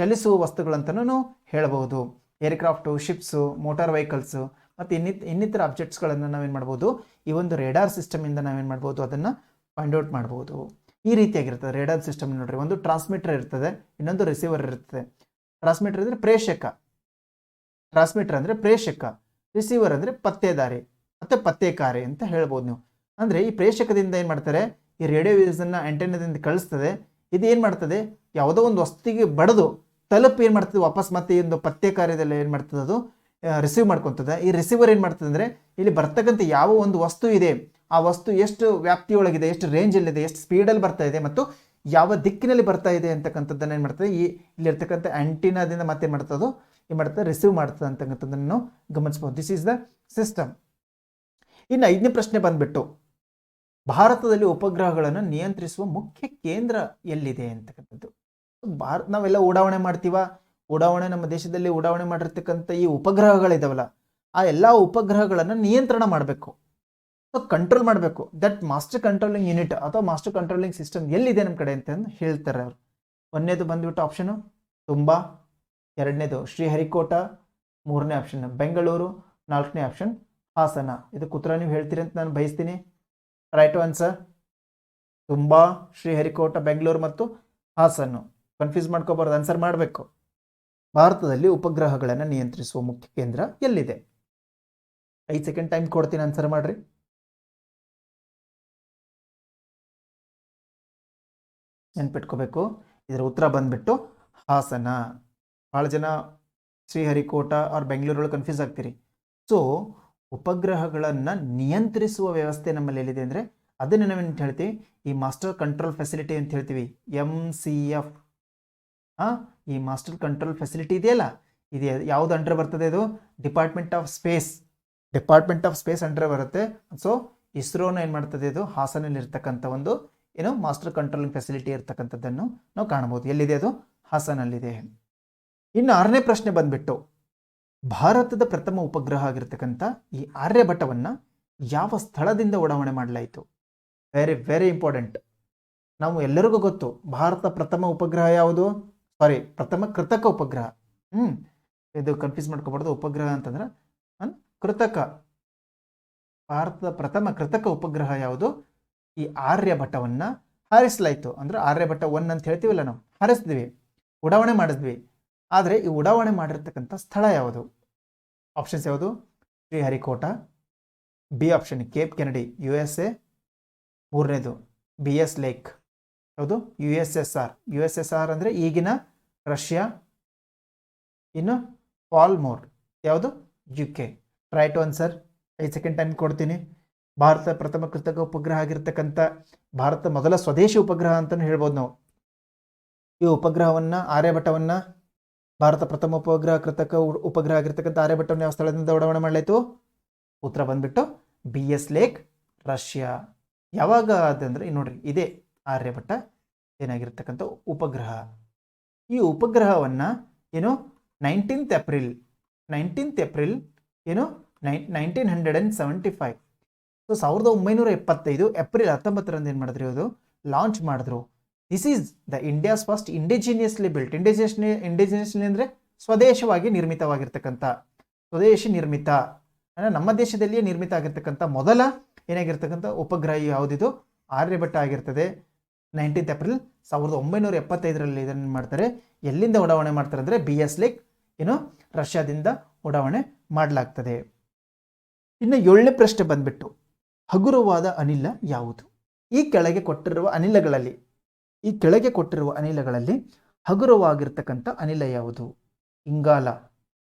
ಚಲಿಸುವ ವಸ್ತುಗಳಂತಲೂ ನಾವು ಹೇಳ್ಬೋದು. ಏರ್ಕ್ರಾಫ್ಟು, ಶಿಪ್ಸು, ಮೋಟಾರ್ ವೆಹಿಕಲ್ಸು ಮತ್ತು ಇನ್ನಿತರ ಆಬ್ಜೆಕ್ಟ್ಸ್ಗಳನ್ನು ನಾವೇನು ಮಾಡ್ಬೋದು, ಈ ಒಂದು ರೇಡಾರ್ ಸಿಸ್ಟಮಿಂದ ನಾವೇನು ಮಾಡ್ಬೋದು, ಅದನ್ನು ಫೈಂಡ್ ಔಟ್ ಮಾಡ್ಬೋದು. ಈ ರೀತಿಯಾಗಿರ್ತದೆ ರೇಡಾರ್ ಸಿಸ್ಟಮ್. ನೋಡ್ರಿ, ಒಂದು ಟ್ರಾನ್ಸ್ಮಿಟರ್ ಇರ್ತದೆ, ಇನ್ನೊಂದು ರಿಸೀವರ್ ಇರ್ತದೆ. ಟ್ರಾನ್ಸ್ಮಿಟರ್ ಅಂದರೆ ಪ್ರೇಷಕ, ರಿಸೀವರ್ ಅಂದರೆ ಪತ್ತೇದಾರಿ ಮತ್ತು ಪತ್ತೇಕಾರಿ ಅಂತ ಹೇಳ್ಬೋದು ನೀವು. ಅಂದರೆ ಈ ಪ್ರೇಷಕದಿಂದ ಏನು ಮಾಡ್ತಾರೆ, ಈ ರೇಡಿಯೋ ವೇವ್ಸನ್ನು ಆಂಟೆನಾದಿಂದ ಕಳಿಸ್ತದೆ. ಇದು ಏನು ಮಾಡ್ತದೆ, ಯಾವುದೋ ಒಂದು ವಸ್ತುವಿಗೆ ಬಡಿದು ತಲುಪಿ ಏನು ಮಾಡ್ತದೆ, ವಾಪಸ್ ಮತ್ತೆ ಈ ಒಂದು ಪತ್ತೆ ಕಾರ್ಯದಲ್ಲಿ ಏನು ಮಾಡ್ತದೆ, ಅದು ರಿಸೀವ್ ಮಾಡ್ಕೊತದೆ. ಈ ರಿಸೀವರ್ ಏನು ಮಾಡ್ತದೆ ಅಂದರೆ ಇಲ್ಲಿ ಬರ್ತಕ್ಕಂಥ ಯಾವ ಒಂದು ವಸ್ತು ಇದೆ, ಆ ವಸ್ತು ಎಷ್ಟು ವ್ಯಾಪ್ತಿಯೊಳಗಿದೆ, ಎಷ್ಟು ರೇಂಜಲ್ಲಿದೆ, ಎಷ್ಟು ಸ್ಪೀಡಲ್ಲಿ ಬರ್ತಾ ಇದೆ ಮತ್ತು ಯಾವ ದಿಕ್ಕಿನಲ್ಲಿ ಬರ್ತಾ ಇದೆ ಅಂತಕ್ಕಂಥದ್ದನ್ನು ಏನು ಮಾಡ್ತದೆ, ಇಲ್ಲಿರ್ತಕ್ಕಂಥ ಆಂಟಿನಾದಿಂದ ಮತ್ತೆ ಏನು ಮಾಡ್ತದೋ ಏನು ಮಾಡ್ತದೆ, ರಿಸೀವ್ ಮಾಡ್ತದೆ ಅಂತಕ್ಕಂಥದ್ದನ್ನು ನಾವು ಗಮನಿಸ್ಬೋದು. This is the system. ಇನ್ನು 5ನೇ ಪ್ರಶ್ನೆ ಬಂದ್ಬಿಟ್ಟು, ಭಾರತದಲ್ಲಿ ಉಪಗ್ರಹಗಳನ್ನು ನಿಯಂತ್ರಿಸುವ ಮುಖ್ಯ ಕೇಂದ್ರ ಎಲ್ಲಿದೆ ಅಂತಕ್ಕಂಥದ್ದು. ನಾವೆಲ್ಲ ಉಡಾವಣೆ ಮಾಡ್ತೀವ, ನಮ್ಮ ದೇಶದಲ್ಲಿ ಉಡಾವಣೆ ಮಾಡಿರ್ತಕ್ಕಂಥ ಈ ಉಪಗ್ರಹಗಳಿದಾವಲ್ಲ, ಆ ಎಲ್ಲ ಉಪಗ್ರಹಗಳನ್ನು ನಿಯಂತ್ರಣ ಮಾಡಬೇಕು, ಕಂಟ್ರೋಲ್ ಮಾಡಬೇಕು. ದಟ್ ಮಾಸ್ಟರ್ ಕಂಟ್ರೋಲಿಂಗ್ ಯೂನಿಟ್ ಅಥವಾ ಮಾಸ್ಟರ್ ಕಂಟ್ರೋಲಿಂಗ್ ಸಿಸ್ಟಮ್ ಎಲ್ಲಿದೆ ನಮ್ಮ ಕಡೆ ಅಂತ ಹೇಳ್ತಾರೆ ಅವರು. 1ನೇದು ಬಂದ್ಬಿಟ್ಟು ಆಪ್ಷನು ತುಂಬಾ, 2ನೇದು ಶ್ರೀಹರಿಕೋಟ, 3ನೇ ಆಪ್ಷನ್ ಬೆಂಗಳೂರು, 4ನೇ ಆಪ್ಷನ್ ಹಾಸನ. ಇದಕ್ಕೆ ಉತ್ತರ ನೀವು ಹೇಳ್ತೀರಿ ಅಂತ ನಾನು ಬಯಸ್ತೀನಿ. ರೈಟ್ ಆನ್ಸರ್ ತುಂಬಾ, ಶ್ರೀಹರಿಕೋಟ, ಬೆಂಗಳೂರು ಮತ್ತು ಹಾಸನ. ಕನ್ಫ್ಯೂಸ್ ಮಾಡ್ಕೋಬಾರ್ದು, ಆನ್ಸರ್ ಮಾಡಬೇಕು. ಭಾರತದಲ್ಲಿ ಉಪಗ್ರಹಗಳನ್ನು ನಿಯಂತ್ರಿಸುವ ಮುಖ್ಯ ಕೇಂದ್ರ ಎಲ್ಲಿದೆ? 5 ಸೆಕೆಂಡ್ ಟೈಮ್ ಕೊಡ್ತೀನಿ, ಆನ್ಸರ್ ಮಾಡ್ರಿ. ನೆನ್ಪಿಟ್ಕೋಬೇಕು, ಇದರ ಉತ್ತರ ಬಂದ್ಬಿಟ್ಟು ಹಾಸನ. ಭಾಳ ಜನ ಶ್ರೀಹರಿಕೋಟ ಅವ್ರ ಬೆಂಗಳೂರೊಳಗೆ ಕನ್ಫ್ಯೂಸ್ ಆಗ್ತೀರಿ. ಸೊ ಉಪಗ್ರಹಗಳನ್ನು ನಿಯಂತ್ರಿಸುವ ವ್ಯವಸ್ಥೆ ನಮ್ಮಲ್ಲಿ ಎಲ್ಲಿದೆ ಅಂದರೆ ಅದನ್ನು ನಾವೇನು ಹೇಳ್ತೀವಿ, ಈ ಮಾಸ್ಟರ್ ಕಂಟ್ರೋಲ್ ಫೆಸಿಲಿಟಿ ಅಂತ ಹೇಳ್ತೀವಿ, MCF. ಈ ಮಾಸ್ಟರ್ ಕಂಟ್ರೋಲ್ ಫೆಸಿಲಿಟಿ ಇದೆಯಲ್ಲ, ಇದು ಯಾವುದು ಅಂಡರ್ ಬರ್ತದೆ? ಇದು ಡಿಪಾರ್ಟ್ಮೆಂಟ್ ಆಫ್ ಸ್ಪೇಸ್ ಅಂಡರ್ ಬರುತ್ತೆ. ಸೊ ಇಸ್ರೋನ ಏನು ಮಾಡ್ತದೆ, ಇದು ಹಾಸನಲ್ಲಿ ಇರ್ತಕ್ಕಂಥ ಒಂದು ಏನು ಮಾಸ್ಟರ್ ಕಂಟ್ರೋಲಿಂಗ್ ಫೆಸಿಲಿಟಿ ಇರ್ತಕ್ಕಂಥದ್ದನ್ನು ನಾವು ಕಾಣ್ಬೋದು. ಎಲ್ಲಿದೆ ಅದು? ಹಾಸನಲ್ಲಿದೆ. ಇನ್ನು 6ನೇ ಪ್ರಶ್ನೆ ಬಂದ್ಬಿಟ್ಟು, ಭಾರತದ ಪ್ರಥಮ ಉಪಗ್ರಹ ಆಗಿರ್ತಕ್ಕಂಥ ಈ ಆರ್ಯಭಟವನ್ನು ಯಾವ ಸ್ಥಳದಿಂದ ಉಡಾವಣೆ ಮಾಡಲಾಯಿತು? Very very important. ನಾವು ಎಲ್ಲರಿಗೂ ಗೊತ್ತು ಭಾರತ ಪ್ರಥಮ ಉಪಗ್ರಹ ಯಾವುದು, ಪ್ರಥಮ ಕೃತಕ ಉಪಗ್ರಹ. ಇದು ಕನ್ಫ್ಯೂಸ್ ಮಾಡ್ಕೋಬಾರ್ದು. ಉಪಗ್ರಹ ಅಂತಂದ್ರೆ ಕೃತಕ. ಭಾರತದ ಪ್ರಥಮ ಕೃತಕ ಉಪಗ್ರಹ ಯಾವುದು? ಈ ಆರ್ಯಭಟವನ್ನು ಹಾರಿಸಲಾಯಿತು. ಅಂದ್ರೆ ಆರ್ಯಭಟ 1 ಅಂತ ಹೇಳ್ತೀವಲ್ಲ, ನಾವು ಹಾರಿಸಿದ್ವಿ, ಉಡಾವಣೆ ಮಾಡಿದ್ವಿ. ಆದರೆ ಈ ಉಡಾವಣೆ ಮಾಡಿರ್ತಕ್ಕಂಥ ಸ್ಥಳ ಯಾವುದು? ಆಪ್ಷನ್ಸ್ ಯಾವುದು? Sriharikota, B option Cape Kennedy USA, 3ನೇದು BS lake, ಯಾವುದು? USSR ಅಂದರೆ ಈಗಿನ ರಷ್ಯಾ, ಇನ್ನು ಪಾಲ್ಮೋರ್ ಯಾವುದು? UK. Right answer. 5 second time ಕೊಡ್ತೀನಿ. ಭಾರತ ಪ್ರಥಮ ಕೃತಕ ಉಪಗ್ರಹ ಆಗಿರ್ತಕ್ಕಂಥ, ಭಾರತ ಮೊದಲ ಸ್ವದೇಶಿ ಉಪಗ್ರಹ ಅಂತಲೂ ಹೇಳ್ಬೋದು ನಾವು. ಈ ಉಪಗ್ರಹವನ್ನು ಆರ್ಯಭಟವನ್ನು, ಭಾರತ ಪ್ರಥಮ ಕೃತಕ ಉಪಗ್ರಹ ಆಗಿರ್ತಕ್ಕಂಥ ಆರ್ಯಭಟವನ್ನು ಯಾವ ಸ್ಥಳದಿಂದ ಉಡಾವಣೆ ಮಾಡಲಾಯಿತು? ಉತ್ತರ ಬಂದ್ಬಿಟ್ಟು BS ಲೇಕ್, ರಷ್ಯಾ. ಯಾವಾಗ ಅದಂದ್ರೆ ನೋಡ್ರಿ, ಇದೇ ಆರ್ಯಭಟ ಏನಾಗಿರ್ತಕ್ಕಂಥ ಉಪಗ್ರಹ. ಈ ಉಪಗ್ರಹವನ್ನು ಏನು 19th ಏಪ್ರಿಲ್ ಏನು 1975 ಸೊ 1975 ಏಪ್ರಿಲ್ 19ರಂದು ಏನು ಮಾಡಿದ್ರು ಇದು ಲಾಂಚ್ ಮಾಡಿದ್ರು. This is the India's first indigenously built. Indigenously ಅಂದರೆ ಸ್ವದೇಶವಾಗಿ ನಿರ್ಮಿತವಾಗಿರ್ತಕ್ಕಂಥ, ಸ್ವದೇಶಿ ನಿರ್ಮಿತ ಅಂದರೆ ನಮ್ಮ ದೇಶದಲ್ಲಿಯೇ ನಿರ್ಮಿತ ಆಗಿರ್ತಕ್ಕಂಥ ಮೊದಲ ಏನಾಗಿರ್ತಕ್ಕಂಥ ಉಪಗ್ರಹ ಯಾವುದಿದು ಆರ್ಯಭಟ್ಟ ಆಗಿರ್ತದೆ. 19th ಏಪ್ರಿಲ್ 1975ರಲ್ಲಿ ಇದನ್ನು ಮಾಡ್ತಾರೆ. ಎಲ್ಲಿಂದ ಉಡಾವಣೆ ಮಾಡ್ತಾರೆ ಅಂದರೆ BS ಲೇಕ್ ಏನು ರಷ್ಯಾದಿಂದ ಉಡಾವಣೆ ಮಾಡಲಾಗ್ತದೆ. ಇನ್ನು 7ನೇ ಪ್ರಶ್ನೆ ಬಂದ್ಬಿಟ್ಟು ಹಗುರವಾದ ಅನಿಲ ಯಾವುದು? ಈ ಕೆಳಗೆ ಕೊಟ್ಟಿರುವ ಅನಿಲಗಳಲ್ಲಿ ಹಗುರವಾಗಿರ್ತಕ್ಕಂಥ ಅನಿಲ ಯಾವುದು? ಇಂಗಾಲ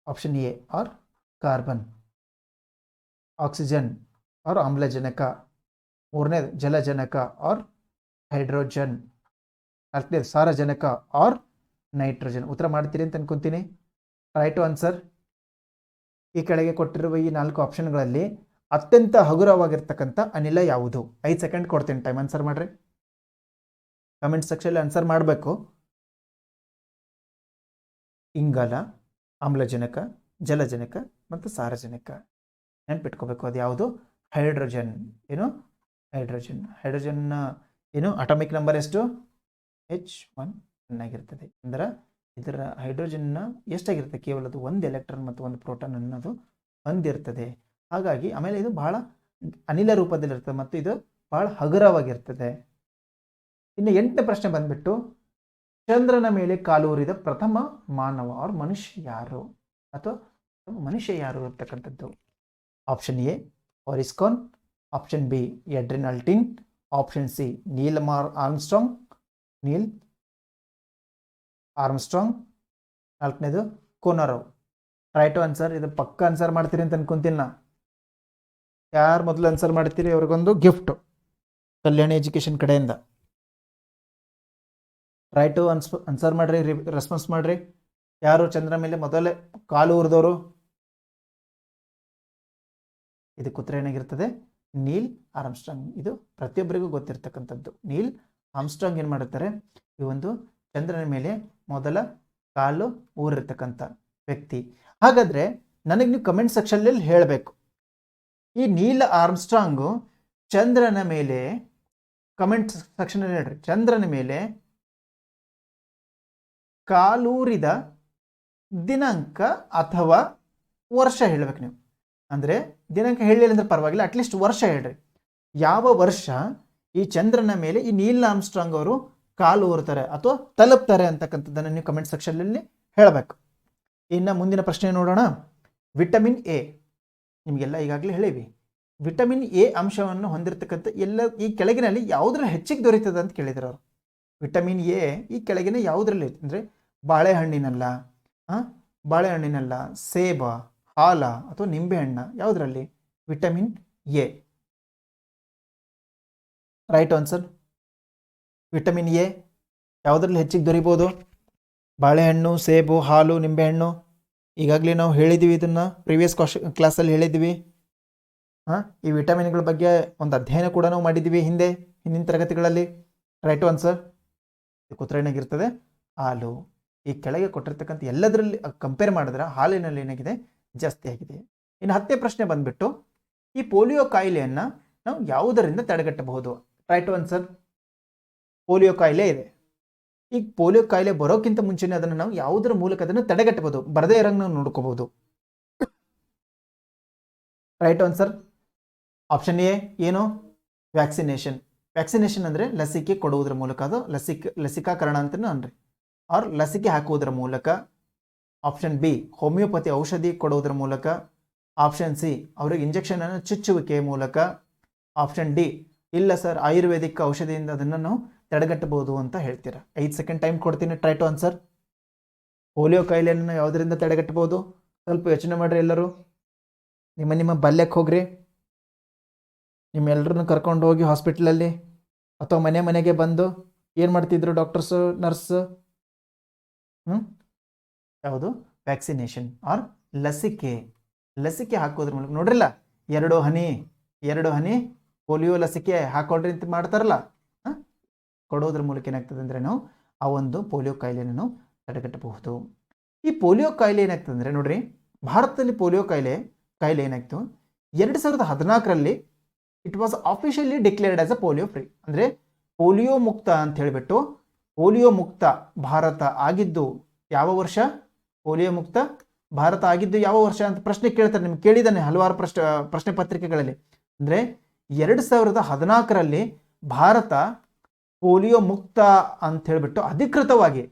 option A or carbon, oxygen or ಆಮ್ಲಜನಕ, ಮೂರನೇದು ಜಲಜನಕ ಆರ್ ಹೈಡ್ರೋಜನ್, ನಾಲ್ಕನೇದು ಸಾರಜನಕ ಆರ್ ನೈಟ್ರೋಜನ್. ಉತ್ತರ ಮಾಡ್ತೀರಿ ಅಂತ ಅನ್ಕೊಂತೀನಿ. ರೈಟ್ ಆನ್ಸರ್ ಈ ಕೆಳಗೆ ಕೊಟ್ಟಿರುವ ಈ 4 ಆಪ್ಷನ್ಗಳಲ್ಲಿ ಅತ್ಯಂತ ಹಗುರವಾಗಿರ್ತಕ್ಕಂಥ ಅನಿಲ ಯಾವುದು? 5 ಸೆಕೆಂಡ್ ಕೊಡ್ತೀನಿ, ಟೈಮ್ ಆನ್ಸರ್ ಮಾಡ್ರಿ. ಕಮೆಂಟ್ ಸೆಕ್ಷನಲ್ಲಿ ಆನ್ಸರ್ ಮಾಡಬೇಕು. ಇಂಗಾಲ, ಆಮ್ಲಜನಕ, ಜಲಜನಕ ಮತ್ತು ಸಾರಜನಕ. ನೆನ್ಪಿಟ್ಕೋಬೇಕು ಅದು ಯಾವುದು? ಹೈಡ್ರೋಜನ್. ಏನು ಹೈಡ್ರೋಜನ್ನ ಏನು ಅಟಾಮಿಕ್ ನಂಬರ್ ಎಷ್ಟು? H1 ಆಗಿರ್ತದೆ. ಅಂದ್ರೆ ಇದರ ಹೈಡ್ರೋಜನ್ನ ಎಷ್ಟಾಗಿರುತ್ತೆ? ಕೇವಲ ಅದು 1 ಎಲೆಕ್ಟ್ರಾನ್ ಮತ್ತು 1 ಪ್ರೋಟಾನ್ ಅನ್ನೋದು ಹೊಂದಿರ್ತದೆ. ಹಾಗಾಗಿ ಆಮೇಲೆ ಇದು ಬಹಳ ಅನಿಲ ರೂಪದಲ್ಲಿರ್ತದೆ ಮತ್ತು ಇದು ಬಹಳ ಹಗುರವಾಗಿರ್ತದೆ. ಇನ್ನು 8ನೇ ಪ್ರಶ್ನೆ ಬಂದ್ಬಿಟ್ಟು ಚಂದ್ರನ ಮೇಲೆ ಕಾಲೂರಿದ ಪ್ರಥಮ ಮಾನವ ಆರ್ ಮನುಷ್ಯ ಯಾರು? ಅಥವಾ ಮನುಷ್ಯ ಯಾರು ಇರ್ತಕ್ಕಂಥದ್ದು? ಆಪ್ಷನ್ ಎ ಆರಿಸ್ಕಾನ್, option B Edwin Aldrin, option C Neil Armstrong, ನಾಲ್ಕನೇದು ಕೋನರವ್. Right answer. ಇದು ಪಕ್ಕ ಆನ್ಸರ್ ಮಾಡ್ತೀರಿ ಅಂತ ಅನ್ಕೊಂತೀನಿ ನಾ. ಯಾರು ಮೊದಲು ಆನ್ಸರ್ ಮಾಡ್ತೀರಿ ಅವ್ರಿಗೊಂದು ಗಿಫ್ಟ್ ಕಲ್ಯಾಣಿ ಎಜುಕೇಶನ್ ಕಡೆಯಿಂದ. ರೈಟು ಆನ್ಸರ್ ಮಾಡ್ರಿ, ರೆಸ್ಪಾನ್ಸ್ ಮಾಡ್ರಿ. ಯಾರು ಚಂದ್ರ ಮೇಲೆ ಮೊದಲೇ ಕಾಲು ಊರಿದವರು? ಇದಕ್ಕೆ ಉತ್ತರ ಏನಾಗಿರ್ತದೆ? ನೀಲ್ ಆರ್ಮ್ಸ್ಟ್ರಾಂಗ್. ಇದು ಪ್ರತಿಯೊಬ್ಬರಿಗೂ ಗೊತ್ತಿರ್ತಕ್ಕಂಥದ್ದು. ನೀಲ್ ಆರ್ಮ್ಸ್ಟ್ರಾಂಗ್ ಏನು ಮಾಡುತ್ತಾರೆ? ಈ ಒಂದು ಚಂದ್ರನ ಮೇಲೆ ಮೊದಲ ಕಾಲು ಊರಿರ್ತಕ್ಕಂಥ ವ್ಯಕ್ತಿ. ಹಾಗಾದರೆ ನನಗೆ ನೀವು ಕಮೆಂಟ್ ಸೆಕ್ಷನ್ನಲ್ಲಿ ಹೇಳಬೇಕು, ಈ ನೀಲ್ ಆರ್ಮ್ಸ್ಟ್ರಾಂಗು ಚಂದ್ರನ ಮೇಲೆ, ಕಮೆಂಟ್ ಸೆಕ್ಷನಲ್ಲಿ ಹೇಳ್ರಿ, ಚಂದ್ರನ ಮೇಲೆ ಕಾಲೂರಿದ ದಿನಾಂಕ ಅಥವಾ ವರ್ಷ ಹೇಳಬೇಕು ನೀವು. ಅಂದರೆ ದಿನಾಂಕ ಹೇಳಿಲ್ಲ ಅಂದ್ರೆ ಪರವಾಗಿಲ್ಲ, ಅಟ್ಲೀಸ್ಟ್ ವರ್ಷ ಹೇಳ್ರಿ. ಯಾವ ವರ್ಷ ಈ ಚಂದ್ರನ ಮೇಲೆ ಈ ನೀಲ್ ಆರ್ಮ್ಸ್ಟ್ರಾಂಗ್ ಅವರು ಕಾಲು ಊರ್ತಾರೆ ಅಥವಾ ತಲುಪ್ತಾರೆ ಅಂತಕ್ಕಂಥದ್ದನ್ನು ನೀವು ಕಮೆಂಟ್ ಸೆಕ್ಷನ್ನಲ್ಲಿ ಹೇಳಬೇಕು. ಇನ್ನು ಮುಂದಿನ ಪ್ರಶ್ನೆ ನೋಡೋಣ. ವಿಟಮಿನ್ ಎ ನಿಮಗೆಲ್ಲ ಈಗಾಗಲೇ ಹೇಳಿವಿ. ವಿಟಮಿನ್ ಎ ಅಂಶವನ್ನು ಹೊಂದಿರತಕ್ಕಂಥ ಎಲ್ಲ ಈ ಕೆಳಗಿನಲ್ಲಿ ಯಾವುದ್ರಲ್ಲಿ ಹೆಚ್ಚಿಗೆ ದೊರೀತದೆ ಅಂತ ಕೇಳಿದ್ರು ಅವರು. ವಿಟಮಿನ್ ಎ ಈ ಕೆಳಗಿನ ಯಾವುದ್ರಲ್ಲಿ ಅಂದರೆ ಬಾಳೆಹಣ್ಣಿನಲ್ಲ, ಸೇಬ, ಹಾಲ ಅಥವಾ ನಿಂಬೆಹಣ್ಣ, ಯಾವುದರಲ್ಲಿ? Vitamin A. Right answer. Vitamin A ಯಾವುದರಲ್ಲಿ ಹೆಚ್ಚಿಗೆ ದೊರೀಬೋದು? ಬಾಳೆಹಣ್ಣು, ಸೇಬು, ಹಾಲು, ನಿಂಬೆಹಣ್ಣು. ಈಗಾಗಲೇ ನಾವು ಹೇಳಿದ್ದೀವಿ, ಇದನ್ನು ಪ್ರೀವಿಯಸ್ ಕ್ಲಾಸಲ್ಲಿ ಹೇಳಿದ್ದೀವಿ. ಈ ವಿಟಮಿನ್ಗಳ ಬಗ್ಗೆ ಒಂದು ಅಧ್ಯಯನ ಕೂಡ ನಾವು ಮಾಡಿದ್ದೀವಿ ಹಿಂದಿನ ತರಗತಿಗಳಲ್ಲಿ. Right answer. ಇದಕ್ಕೆ ಉತ್ತರ ಏನಾಗಿರ್ತದೆ? ಹಾಲು. ಈ ಕೆಳಗೆ ಕೊಟ್ಟಿರ್ತಕ್ಕಂಥ ಎಲ್ಲದರಲ್ಲಿ ಕಂಪೇರ್ ಮಾಡಿದ್ರೆ ಹಾಲಿನಲ್ಲಿ ಏನಾಗಿದೆ? ಜಾಸ್ತಿ ಆಗಿದೆ. ಇನ್ನು 10ನೇ ಪ್ರಶ್ನೆ ಬಂದ್ಬಿಟ್ಟು ಈ ಪೋಲಿಯೋ ಕಾಯಿಲೆಯನ್ನು ನಾವು ಯಾವುದರಿಂದ ತಡೆಗಟ್ಟಬಹುದು? Right answer. ಪೋಲಿಯೋ ಕಾಯಿಲೆ ಇದೆ. ಈ ಪೋಲಿಯೋ ಕಾಯಿಲೆ ಬರೋಕ್ಕಿಂತ ಮುಂಚೆನೇ ಅದನ್ನು ನಾವು ಯಾವುದರ ಮೂಲಕ ಅದನ್ನು ತಡೆಗಟ್ಟಬಹುದು? ಬರದೇ ಇರಂಗೆ ನಾವು ನೋಡ್ಕೋಬಹುದು. Right answer. ಆಪ್ಷನ್ ಎ ಏನು? ವ್ಯಾಕ್ಸಿನೇಷನ್. ವ್ಯಾಕ್ಸಿನೇಷನ್ ಅಂದರೆ ಲಸಿಕೆ ಕೊಡುವುದರ ಮೂಲಕ, ಅದು ಲಸಿಕಾಕರಣ ಅಂತಲೂ ಅನ್ರಿ, ಆರ್ ಲಸಿಕೆ ಹಾಕುವುದರ ಮೂಲಕ. ಆಪ್ಷನ್ ಬಿ ಹೋಮಿಯೋಪತಿ ಔಷಧಿ ಕೊಡುವುದರ ಮೂಲಕ. ಆಪ್ಷನ್ ಸಿ ಅವರಿಗೆ ಇಂಜೆಕ್ಷನನ್ನು ಚುಚ್ಚುವಿಕೆ ಮೂಲಕ. ಆಪ್ಷನ್ ಡಿ ಇಲ್ಲ ಸರ್ ಆಯುರ್ವೇದಿಕ್ ಔಷಧಿಯಿಂದ ಅದನ್ನು ನಾವು ತಡೆಗಟ್ಟಬಹುದು ಅಂತ ಹೇಳ್ತೀರಾ. 5 ಸೆಕೆಂಡ್ ಟೈಮ್ ಕೊಡ್ತೀನಿ, ಟ್ರೈ ಟು ಆನ್ಸರ್. ಪೋಲಿಯೋ ಕಾಯಿಲೆಯನ್ನು ಯಾವುದರಿಂದ ತಡೆಗಟ್ಟಬಹುದು? ಸ್ವಲ್ಪ ಯೋಚನೆ ಮಾಡಿರಿ ಎಲ್ಲರೂ. ನಿಮ್ಮ ಬಾಲ್ಯಕ್ಕೆ ಹೋಗ್ರಿ, ನಿಮ್ಮೆಲ್ಲರನ್ನು ಕರ್ಕೊಂಡು ಹೋಗಿ ಹಾಸ್ಪಿಟ್ಲಲ್ಲಿ ಅಥವಾ ಮನೆಗೆ ಬಂದು ಏನು ಮಾಡ್ತಿದ್ರು ಡಾಕ್ಟರ್ಸು, ನರ್ಸ್? ಯಾವುದು? ವ್ಯಾಕ್ಸಿನೇಷನ್ ಆರ್ ಲಸಿಕೆ ಹಾಕೋದ್ರ ಮೂಲಕ. ನೋಡ್ರಿಲ್ಲ, 2 ಹನಿ ಪೋಲಿಯೋ ಲಸಿಕೆ ಹಾಕೊಳ್ರಿ ಅಂತ ಮಾಡ್ತಾರಲ್ಲ, ಕೊಡೋದ್ರ ಮೂಲಕ ಏನಾಗ್ತದೆ ಅಂದರೆ ನಾವು ಆ ಒಂದು ಪೋಲಿಯೋ ಕಾಯಿಲೆಯನ್ನು ನಾವು ತಡೆಗಟ್ಟಬಹುದು. ಈ ಪೋಲಿಯೋ ಕಾಯಿಲೆ ಏನಾಗ್ತದೆ ಅಂದರೆ ನೋಡ್ರಿ, ಭಾರತದಲ್ಲಿ ಪೋಲಿಯೋ ಕಾಯಿಲೆ ಏನಾಯ್ತು 2014ರಲ್ಲಿ it was officially declared as a polio free, ಅಂದರೆ ಪೋಲಿಯೋ ಮುಕ್ತ ಅಂತ ಹೇಳಿಬಿಟ್ಟು ಪೋಲಿಯೋ ಮುಕ್ತ ಭಾರತ ಆಗಿದ್ದು ಯಾವ ವರ್ಷ? ಪೋಲಿಯೋ ಮುಕ್ತ ಭಾರತ ಆಗಿದ್ದು ಯಾವ ವರ್ಷ ಅಂತ ಪ್ರಶ್ನೆ ಕೇಳ್ತಾರೆ. ನಿಮ್ಗೆ ಕೇಳಿದ್ದಾನೆ ಹಲವಾರು ಪ್ರಶ್ನೆ ಪತ್ರಿಕೆಗಳಲ್ಲಿ. ಅಂದರೆ 2014ರಲ್ಲಿ ಭಾರತ ಪೋಲಿಯೋ ಮುಕ್ತ ಅಂತ ಹೇಳಿಬಿಟ್ಟು ಅಧಿಕೃತವಾಗಿ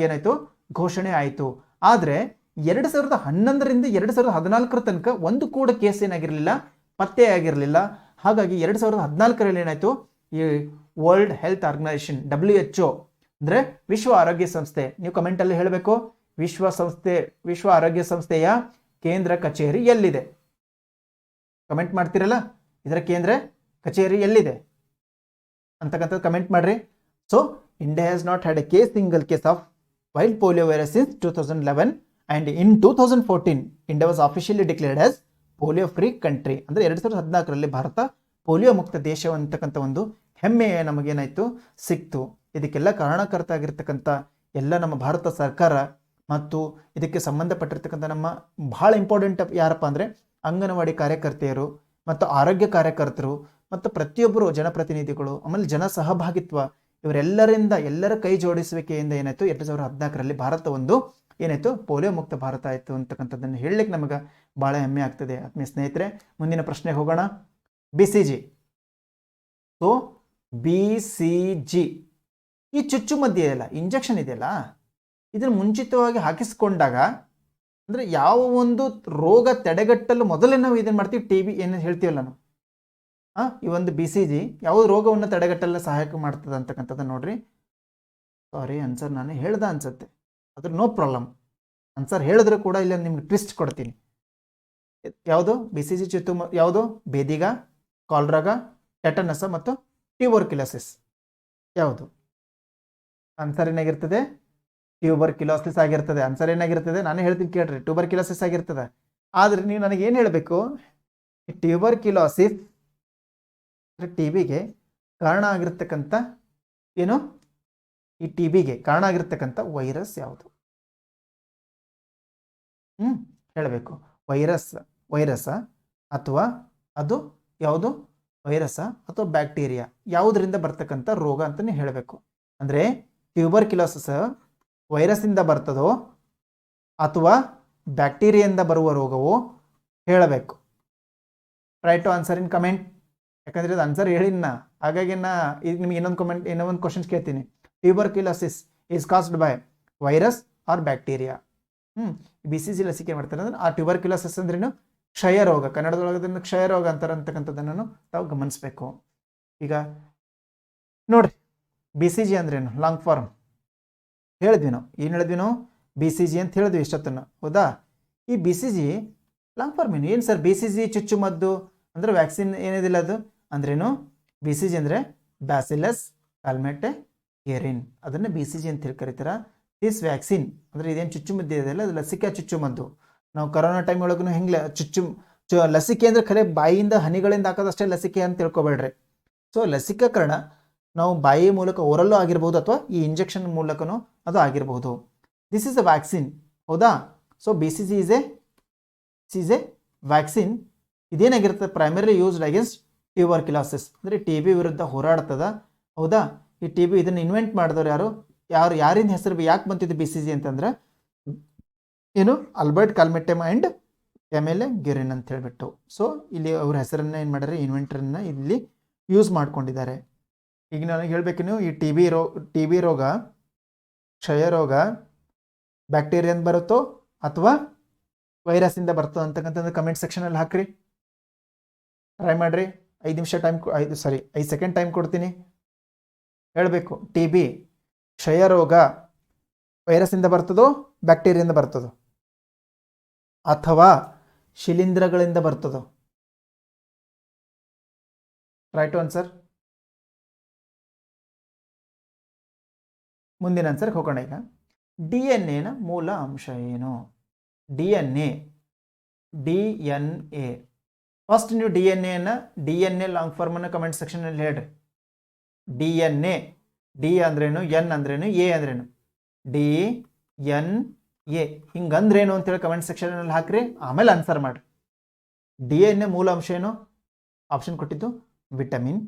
ಏನಾಯಿತು ಘೋಷಣೆ ಆಯಿತು. ಆದರೆ 2011ರಿಂದ 2014 ತನಕ ಒಂದು ಕೂಡ ಕೇಸ್ ಏನಾಗಿರಲಿಲ್ಲ, ಪತ್ತೆ ಆಗಿರಲಿಲ್ಲ. ಹಾಗಾಗಿ 2014ರಲ್ಲಿ ಏನಾಯಿತು, ಈ ವರ್ಲ್ಡ್ ಹೆಲ್ತ್ ಆರ್ಗನೈಸೇಷನ್ WHO ಅಂದರೆ ವಿಶ್ವ ಆರೋಗ್ಯ ಸಂಸ್ಥೆ, ನೀವು ಕಮೆಂಟಲ್ಲಿ ಹೇಳಬೇಕು ವಿಶ್ವ ಆರೋಗ್ಯ ಸಂಸ್ಥೆಯ ಕೇಂದ್ರ ಕಚೇರಿ ಎಲ್ಲಿದೆ? ಕಮೆಂಟ್ ಮಾಡ್ತಿರಲ್ಲ, ಇದರ ಕೇಂದ್ರ ಕಚೇರಿ ಎಲ್ಲಿದೆ ಅಂತಕ್ಕಂಥದ್ದು ಕಮೆಂಟ್ ಮಾಡ್ರಿ. So India has not had A single case of wild polio virus since 2011 and in 2014 India was officially declared as polio free country. ಅಂದರೆ 2014ರಲ್ಲಿ ಭಾರತ ಪೋಲಿಯೋ ಮುಕ್ತ ದೇಶ ಅಂತಕ್ಕಂಥ ಒಂದು ಹೆಮ್ಮೆ ನಮಗೇನಾಯಿತು ಸಿಕ್ತು. ಇದಕ್ಕೆಲ್ಲ ಕಾರಣಕರ್ತ ಆಗಿರ್ತಕ್ಕಂಥ ಎಲ್ಲ ನಮ್ಮ ಭಾರತ ಸರ್ಕಾರ ಮತ್ತು ಇದಕ್ಕೆ ಸಂಬಂಧಪಟ್ಟಿರ್ತಕ್ಕಂಥ ನಮ್ಮ ಬಹಳ ಇಂಪಾರ್ಟೆಂಟ್ ಯಾರಪ್ಪ ಅಂದರೆ ಅಂಗನವಾಡಿ ಕಾರ್ಯಕರ್ತೆಯರು ಮತ್ತು ಆರೋಗ್ಯ ಕಾರ್ಯಕರ್ತರು ಮತ್ತು ಪ್ರತಿಯೊಬ್ಬರು ಜನಪ್ರತಿನಿಧಿಗಳು, ಆಮೇಲೆ ಜನ ಸಹಭಾಗಿತ್ವ, ಇವರೆಲ್ಲರಿಂದ ಎಲ್ಲರ ಕೈ ಜೋಡಿಸುವಿಕೆಯಿಂದ ಏನಾಯಿತು 2014ರಲ್ಲಿ ಭಾರತ ಒಂದು ಏನಾಯಿತು ಪೋಲಿಯೋ ಮುಕ್ತ ಭಾರತ ಆಯಿತು ಅಂತಕ್ಕಂಥದ್ದನ್ನು ಹೇಳಲಿಕ್ಕೆ ನಮಗೆ ಭಾಳ ಹೆಮ್ಮೆ ಆಗ್ತದೆ. ಆತ್ಮೀಯ ಸ್ನೇಹಿತರೆ, ಮುಂದಿನ ಪ್ರಶ್ನೆಗೆ ಹೋಗೋಣ. BCG. ಸೊ BCG ಈ ಚುಚ್ಚುಮದ್ದು ಇದೆಯಲ್ಲ, ಇಂಜೆಕ್ಷನ್ ಇದೆಯಲ್ಲ, ಇದನ್ನು ಮುಂಚಿತವಾಗಿ ಹಾಕಿಸ್ಕೊಂಡಾಗ ಅಂದರೆ ಯಾವ ಒಂದು ರೋಗ ತಡೆಗಟ್ಟಲು ಮೊದಲೇ ನಾವು ಇದನ್ನು ಮಾಡ್ತೀವಿ, TB ಏನು ಹೇಳ್ತೀವಲ್ಲ ನಾವು, ಈ ಒಂದು BCG ಯಾವ ರೋಗವನ್ನು ತಡೆಗಟ್ಟಲು ಸಹಾಯಕ ಮಾಡ್ತದೆ ಅಂತಕ್ಕಂಥದ್ದು ನೋಡ್ರಿ. ಸಾರಿ, ಆನ್ಸರ್ ನಾನು ಹೇಳ್ದೆ ಅನ್ಸುತ್ತೆ, ಅದ್ರ ನೋ ಪ್ರಾಬ್ಲಮ್. ಆನ್ಸರ್ ಹೇಳಿದ್ರು ಕೂಡ ಇಲ್ಲ ನಿಮ್ಗೆ ಟ್ವಿಸ್ಟ್ ಕೊಡ್ತೀನಿ. ಯಾವುದು BCG ಯಾವುದು? ಬೇದಿಗ, ಕಾಲ್ರಾಗ, ಟೆಟನಸ್ ಮತ್ತು ಟ್ಯೂಬರ್ಕ್ಯುಲೋಸಿಸ್. ಯಾವುದು ಆನ್ಸರ್ ಏನಾಗಿರ್ತದೆ? ಟ್ಯೂಬರ್ಕ್ಯುಲೋಸಿಸ್ ಆಗಿರ್ತದೆ. ಆನ್ಸರ್ ಏನಾಗಿರ್ತದೆ ನಾನು ಹೇಳ್ತೀನಿ ಕೇಳ್ರಿ, ಟ್ಯೂಬರ್ಕ್ಯುಲೋಸಿಸ್ ಆಗಿರ್ತದೆ. ಆದರೆ ನೀವು ನನಗೇನು ಹೇಳಬೇಕು, ಈ ಟ್ಯೂಬರ್ಕ್ಯುಲೋಸಿಸ್ TBಗೆ ಕಾರಣ ಆಗಿರ್ತಕ್ಕಂಥ ಏನು, ಈ TBಗೆ ಕಾರಣ ಆಗಿರ್ತಕ್ಕಂಥ ವೈರಸ್ ಯಾವುದು ಹೇಳಬೇಕು. ವೈರಸ್ ಅಥವಾ ಅದು ಯಾವುದು ವೈರಸ್ ಅಥವಾ ಬ್ಯಾಕ್ಟೀರಿಯಾ ಯಾವುದರಿಂದ ಬರ್ತಕ್ಕಂಥ ರೋಗ ಅಂತಲೇ ಹೇಳಬೇಕು. ಅಂದರೆ ಟ್ಯೂಬರ್ಕ್ಯುಲೋಸಿಸ್ ವೈರಸ್ಸಿಂದ ಬರ್ತದೋ ಅಥವಾ ಬ್ಯಾಕ್ಟೀರಿಯಿಂದ ಬರುವ ರೋಗವೋ ಹೇಳಬೇಕು. Try to answer in comment. ಯಾಕಂದರೆ ಇದು ಆನ್ಸರ್ ಹೇಳಿನ, ಹಾಗಾಗಿ ಈಗ ನಿಮಗೆ ಇನ್ನೊಂದು ಕ್ವಶನ್ಸ್ ಕೇಳ್ತೀನಿ. Tuberculosis is caused by virus or bacteria. BCG ಲಸಿಕೆ ಮಾಡ್ತಾರೆ ಅಂದರೆ ಆ ಟ್ಯೂಬರ್ಕ್ಯುಲೋಸಿಸ್ ಅಂದ್ರೇನು? ಕ್ಷಯರೋಗ. ಕನ್ನಡದೊಳಗದನ್ನು ಕ್ಷಯರೋಗ ಅಂತಾರೆ ಅಂತಕ್ಕಂಥದ್ದನ್ನು ತಾವು ಗಮನಿಸಬೇಕು. ಈಗ ನೋಡ್ರಿ, BCG ಅಂದ್ರೇನು? ಲಾಂಗ್ ಫಾರ್ಮ್ ಹೇಳಿದ್ವಿ ನಾವು. ಏನು ಹೇಳಿದ್ವಿ ನಾವು? BCG ಅಂತ ಹೇಳಿದ್ವಿ ಇಷ್ಟೊತ್ತನ್ನು, ಹೌದಾ? ಈ BCG ಲಾಂಗ್ ಫಾರ್ಮ್ ಏನು ಸರ್? BCG ಚುಚ್ಚುಮದ್ದು ಅಂದರೆ ವ್ಯಾಕ್ಸಿನ್ ಏನಿದಿಲ್ಲ ಅದು ಅಂದ್ರೇನು? BCG ಅಂದರೆ ಬ್ಯಾಸಿಲಸ್ ಕ್ಯಾಲ್ಮೆಟೆಯರಿನ್, ಅದನ್ನು BCG ಅಂತ ಹೇಳಿ ಕರೀತಾರೆ. ದಿಸ್ ವ್ಯಾಕ್ಸಿನ್ ಅಂದರೆ ಇದೇನು ಚುಚ್ಚುಮದ್ದು ಇದೆಯಲ್ಲ, ಅದು ಲಸಿಕಾ ಚುಚ್ಚುಮದ್ದು. ನಾವು ಕರೋನಾ ಟೈಮ್ ಒಳಗೂ ಹೆಂಗೆ ಲಸಿಕೆ ಅಂದರೆ ಖರೆ ಬಾಯಿಯಿಂದ ಹನಿಗಳಿಂದ ಹಾಕೋದಷ್ಟೇ ಲಸಿಕೆ ಅಂತ ತಿಳ್ಕೊಬೇಡ್ರಿ. ಸೊ ಲಸಿಕಾಕರಣ ನಾವು ಬಾಯಿ ಮೂಲಕ ಓರಲ್ಲೂ ಆಗಿರ್ಬೋದು ಅಥವಾ ಈ ಇಂಜೆಕ್ಷನ್ ಮೂಲಕನೂ ಅದು ಆಗಿರಬಹುದು. ದಿಸ್ ಈಸ್ ಅ ವ್ಯಾಕ್ಸಿನ್, ಹೌದಾ? So BCG is a vaccine. ಇದೇನಾಗಿರ್ತದೆ? ಪ್ರೈಮರಿ ಯೂಸ್ಡ್ ಅಗೇನ್ಸ್ಟ್ ಟ್ಯೂಬರ್ಕ್ಯುಲೋಸಿಸ್, ಅಂದರೆ TB ವಿರುದ್ಧ ಹೋರಾಡ್ತದ, ಹೌದಾ? ಈ TB ಇದನ್ನು ಇನ್ವೆಂಟ್ ಮಾಡಿದವರು ಯಾರಿಂದ ಹೆಸರು ಯಾಕೆ ಬಂತಿದ್ದು BCG ಅಂತಂದ್ರೆ ಏನು? ಆಲ್ಬರ್ಟ್ ಕಾಲ್ಮೆಟಮ್ ಆ್ಯಂಡ್ ಎಮೆಲೆ ಗೆರಿನ್ ಅಂತ ಹೇಳ್ಬಿಟ್ಟು. ಸೊ ಇಲ್ಲಿ ಅವ್ರ ಹೆಸರನ್ನು ಏನು ಮಾಡ್ಯಾರೆ, ಇನ್ವೆಂಟರನ್ನು ಇಲ್ಲಿ ಯೂಸ್ ಮಾಡ್ಕೊಂಡಿದ್ದಾರೆ. ಈಗ ನಾನು ಹೇಳಬೇಕು, ನೀವು ಈ TB ರೋಗ ಕ್ಷಯ ರೋಗ ಬ್ಯಾಕ್ಟೀರಿಯಿಂದ ಬರುತ್ತೋ ಅಥವಾ ವೈರಸ್ಸಿಂದ ಬರ್ತೋ ಅಂತಕ್ಕಂಥದ್ದು ಕಮೆಂಟ್ ಸೆಕ್ಷನಲ್ಲಿ ಹಾಕ್ರಿ. ಟ್ರೈ ಮಾಡಿರಿ. 5 ನಿಮಿಷ ಟೈಮ್ 5 ಸೆಕೆಂಡ್ ಟೈಮ್ ಕೊಡ್ತೀನಿ. ಹೇಳಬೇಕು, TB ಕ್ಷಯ ರೋಗ ವೈರಸ್ಸಿಂದ ಬರ್ತದೋ ಬ್ಯಾಕ್ಟೀರಿಯಿಂದ ಬರ್ತದೋ ಅಥವಾ ಶಿಲೀಂಧ್ರಗಳಿಂದ ಬರ್ತದೋ? Try to answer. ಮುಂದಿನ ಆನ್ಸರ್ಗೆ ಹೋಗೋಣ. ಈಗ DNA ಮೂಲ ಅಂಶ ಏನು? DNA ಫಸ್ಟ್ ನೀವು DNA ಲಾಂಗ್ ಫಾರ್ಮನ್ನು ಕಮೆಂಟ್ ಸೆಕ್ಷನಲ್ಲಿ ಹೇಳ್ರಿ. DNA, D ಅಂದ್ರೇನು, N ಅಂದ್ರೇನು, A ಅಂದ್ರೇನು? DNA ಹಿಂಗಂದ್ರೇನು ಅಂತೇಳಿ ಕಮೆಂಟ್ ಸೆಕ್ಷನಲ್ಲಿ ಹಾಕ್ರಿ, ಆಮೇಲೆ ಆನ್ಸರ್ ಮಾಡಿರಿ. DNA ಮೂಲ ಅಂಶ ಏನು? ಆಪ್ಷನ್ ಕೊಟ್ಟಿದ್ದು vitamin,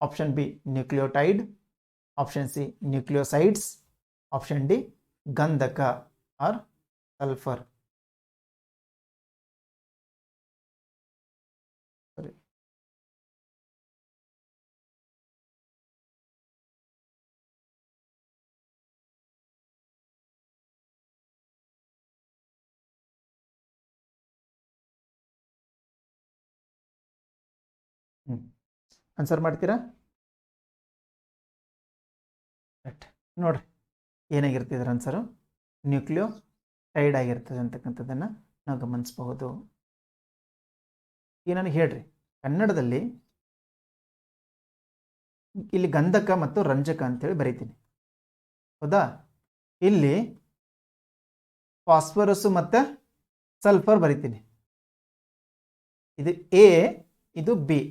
option B nucleotide, option C nucleosides, option D ಗಂಧಕ ಆರ್ ಸಲ್ಫರ್. ಆನ್ಸರ್ ಮಾಡ್ತೀರಾ? ರೈಟ್, ನೋಡ್ರಿ ಏನಾಗಿರ್ತದೆ ಇದರ ಆನ್ಸರು ನ್ಯೂಕ್ಲಿಯೋಟೈಡ್ ಆಗಿರ್ತದೆ ಅಂತಕ್ಕಂಥದ್ದನ್ನು ನಾವು ಗಮನಿಸಬಹುದು. ಈಗ ನನಗೆ ಹೇಳ್ರಿ, ಕನ್ನಡದಲ್ಲಿ ಇಲ್ಲಿ ಗಂಧಕ ಮತ್ತು ರಂಜಕ ಅಂತೇಳಿ ಬರೀತೀನಿ, ಹೌದಾ? ಇಲ್ಲಿ ಫಾಸ್ಫರಸ್ ಮತ್ತು ಸಲ್ಫರ್ ಬರಿತೀನಿ. ಇದು ಎ, ಇದು ಬಿ,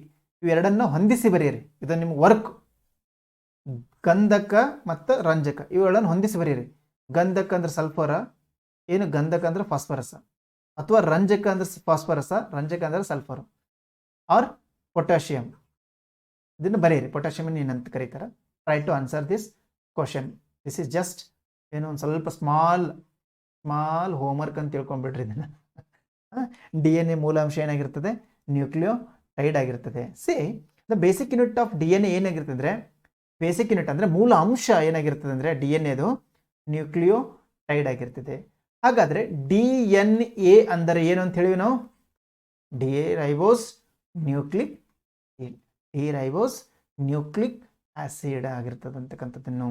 ಇವೆರಡನ್ನು ಹೊಂದಿಸಿ ಬರೀರಿ. ಇದು ನಿಮ್ಗೆ ವರ್ಕ್. ಗಂಧಕ ಮತ್ತು ರಂಜಕ ಇವುಗಳನ್ನು ಹೊಂದಿಸಿ ಬರೀರಿ. ಗಂಧಕ ಅಂದ್ರೆ ಸಲ್ಫರ, ಏನು ಗಂಧಕ ಅಂದ್ರೆ ಫಾಸ್ಫರಸ, ಅಥವಾ ರಂಜಕ ಅಂದ್ರೆ ಫಾಸ್ಫರಸ, ರಂಜಕ ಅಂದ್ರೆ ಸಲ್ಫರ್ ಆರ್ ಪೊಟ್ಯಾಷಿಯಂ. ಇದನ್ನು ಬರೀರಿ. ಪೊಟ್ಯಾಷಿಯಮ್ ಏನಂತ ಕರೀತಾರೆ. Try to answer this question. This is just ಏನು ಒಂದು ಸ್ವಲ್ಪ ಸ್ಮಾಲ್ ಹೋಮ್ವರ್ಕ್ ಅಂತ ತಿಳ್ಕೊಂಡ್ಬಿಡ್ರಿ ಇದನ್ನು. DNA ಮೂಲಾಂಶ ಏನಾಗಿರ್ತದೆ? ನ್ಯೂಕ್ಲಿಯೋಟೈಡ್ ಆಗಿರ್ತದೆ. See the basic unit of DNA ಏನಾಗಿರ್ತದೆ ಅಂದರೆ, ಬೇಸಿಕ್ ಯೂನಿಟ್ ಅಂದರೆ ಮೂಲ ಅಂಶ ಏನಾಗಿರ್ತದೆ ಅಂದರೆ DNAದು ನ್ಯೂಕ್ಲಿಯೋಟೈಡ್ ಆಗಿರ್ತದೆ. ಹಾಗಾದರೆ DNA ಅಂದರೆ ಏನು ಅಂತ ಹೇಳಿವಿ ನಾವು? ಡಿರೈಬೋಸ್ ನ್ಯೂಕ್ಲಿಕ್ ಆಸಿಡ್ ಆಗಿರ್ತದೆ ಅಂತಕ್ಕಂಥದ್ದನ್ನು.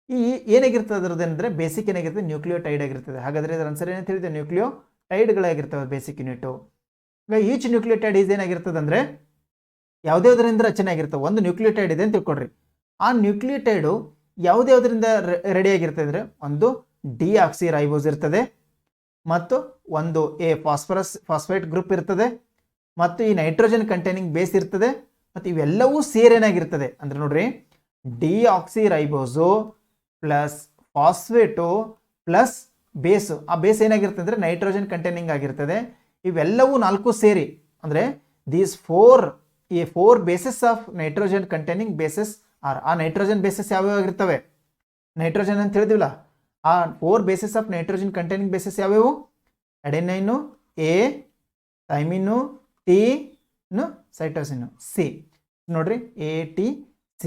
ಈ ಏನಾಗಿರ್ತದೆ ಅದರದ್ದೇನೆಂದರೆ ಬೇಸಿಕ್ ಏನಾಗಿರ್ತದೆ? ನ್ಯೂಕ್ಲಿಯೋಟೈಡ್ ಆಗಿರ್ತದೆ. ಹಾಗಾದರೆ ಇದರ ಆನ್ಸರ್ ಏನಂತ ಹೇಳಿದೆ? ನ್ಯೂಕ್ಲಿಯೋಟೈಡ್ಗಳಾಗಿರ್ತವೆ ಬೇಸಿಕ್ ಯೂನಿಟು. ಈಗ ಈಚ್ ನ್ಯೂಕ್ಲಿಯೋಟೈಡ್ ಈಸ್ ಏನಾಗಿರ್ತದೆ ಅಂದರೆ ಯಾವುದ್ಯಾವುದರಿಂದ ರಚನೆ ಆಗಿರ್ತವೆ. ಒಂದು ನ್ಯೂಕ್ಲಿಯೋಟೈಡ್ ಇದೆ ಅಂತ ತಿಳ್ಕೊಡ್ರಿ. ಆ ನ್ಯೂಕ್ಲಿಯೋಟೈಡು ಯಾವುದ್ಯಾವುದರಿಂದ ರೆಡಿ ಆಗಿರ್ತದೆ ಅಂದರೆ, ಒಂದು ಡಿಆಕ್ಸಿರೈಬೋಸ್ ಇರ್ತದೆ, ಮತ್ತು ಒಂದು ಫಾಸ್ಫೇಟ್ ಗ್ರೂಪ್ ಇರ್ತದೆ, ಮತ್ತು ಈ ನೈಟ್ರೋಜನ್ ಕಂಟೈನಿಂಗ್ ಬೇಸ್ ಇರ್ತದೆ. ಮತ್ತು ಇವೆಲ್ಲವೂ ಸೇರೇನಾಗಿರ್ತದೆ ಅಂದರೆ ನೋಡ್ರಿ, ಡಿಆಕ್ಸಿರೈಬೋಸು ಪ್ಲಸ್ ಫಾಸ್ಫೇಟು ಪ್ಲಸ್ ಬೇಸು. ಆ ಬೇಸ್ ಏನಾಗಿರ್ತದೆ ಅಂದರೆ ನೈಟ್ರೋಜನ್ ಕಂಟೈನಿಂಗ್ ಆಗಿರ್ತದೆ. ಇವೆಲ್ಲವೂ ನಾಲ್ಕು ಸೇರಿ ಅಂದರೆ these four basis of nitrogen containing bases are. ಆ ನೈಟ್ರೋಜನ್ ಬೇಸಸ್ ಯಾವ್ಯಾವ ಆಗಿರ್ತವೆ? ನೈಟ್ರೋಜನ್ ಅಂತ ಹೇಳಿದಿವಲ್ಲ, ಆ 4 basis of nitrogen containing basis ಯಾವ್ಯಾವು? ಅಡೆನೈನು ಎ, ಥೈಮಿನು ಟಿ, ಸೈಟೋಸಿನು ಸಿ. ನೋಡ್ರಿ, ATC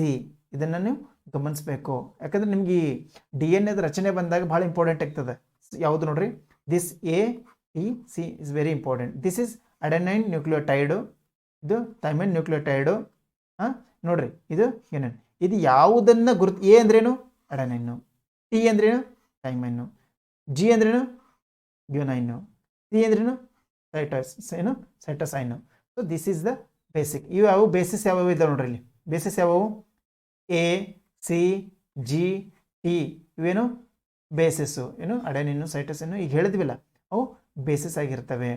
ಇದನ್ನು ನೀವು ಗಮನಿಸಬೇಕು. ಯಾಕಂದ್ರೆ ನಿಮ್ಗೆ ಈ DNA ರಚನೆ ಬಂದಾಗ ಭಾಳ ಇಂಪಾರ್ಟೆಂಟ್ ಆಗ್ತದೆ. ಯಾವುದು ನೋಡ್ರಿ, this ATC is very important. This is adenine nucleotide, ಇದು ಥೈಮಿನ್ ನ್ಯೂಕ್ಲಿಯೋಟೈಡು. ನೋಡ್ರಿ, ಇದು ಏನೇನು, ಇದು ಯಾವುದನ್ನು ಗುರುತು? ಎ ಅಂದ್ರೇನು? ಅಡೆನೈನು. ಟಿ ಅಂದ್ರೇನು? ಥೈಮಿನ್ನು. ಜಿ ಅಂದ್ರೇನು? ಗ್ಯೂನೈನು. ಸಿ ಅಂದ್ರೇನು? Cytosine. So this is the basic. ಇವು ಯಾವ ಬೇಸಿಸ್ ಯಾವ್ಯಾವ ಇದ್ದಾವೆ ನೋಡ್ರಿ. ಇಲ್ಲಿ ಬೇಸಿಸ್ ಯಾವ್ಯಾವು? ACG T ಇವೇನು ಬೇಸಿಸ್ಸು. ಏನು ಅಡೆನಿನ್ನು ಸೈಟೋಸಿನ್ನು ಈಗ ಹೇಳಿದ್ವಿಲ್ಲ, ಅವು ಬೇಸಿಸ್ ಆಗಿರ್ತವೆ.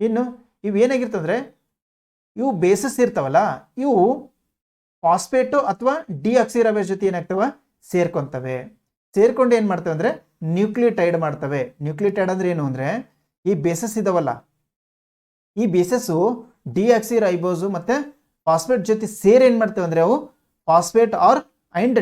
ಇನ್ನು ಇವು ಏನಾಗಿರ್ತಂದ್ರೆ, ಇವು ಬೇಸಿಸ್ ಇರ್ತಾವಲ್ಲ, ಇವು ಫಾಸ್ಫೇಟು ಅಥವಾ ಡಿಆಕ್ಸಿರೈಬೋಸ್ ಜೊತೆ ಏನಾಗ್ತವೆ? ಸೇರ್ಕೊಂತವೆ. ಸೇರ್ಕೊಂಡು ಏನು ಮಾಡ್ತವೆ ಅಂದರೆ ನ್ಯೂಕ್ಲಿಯೋಟೈಡ್ ಮಾಡ್ತವೆ. ನ್ಯೂಕ್ಲಿಯೋಟೈಡ್ ಅಂದ್ರೆ ಏನು ಅಂದರೆ, ಈ ಬೇಸಸ್ ಇದಾವಲ್ಲ, ಈ ಬೇಸಸ್ಸು ಡಿಆಕ್ಸಿರೈಬೋಸು ಮತ್ತು ಫಾಸ್ಫೇಟ್ ಜೊತೆ ಸೇರಿ ಏನು ಮಾಡ್ತವೆ ಅಂದರೆ, ಅವು ಫಾಸ್ಫೇಟ್ ಆರ್ ಅಂಡ್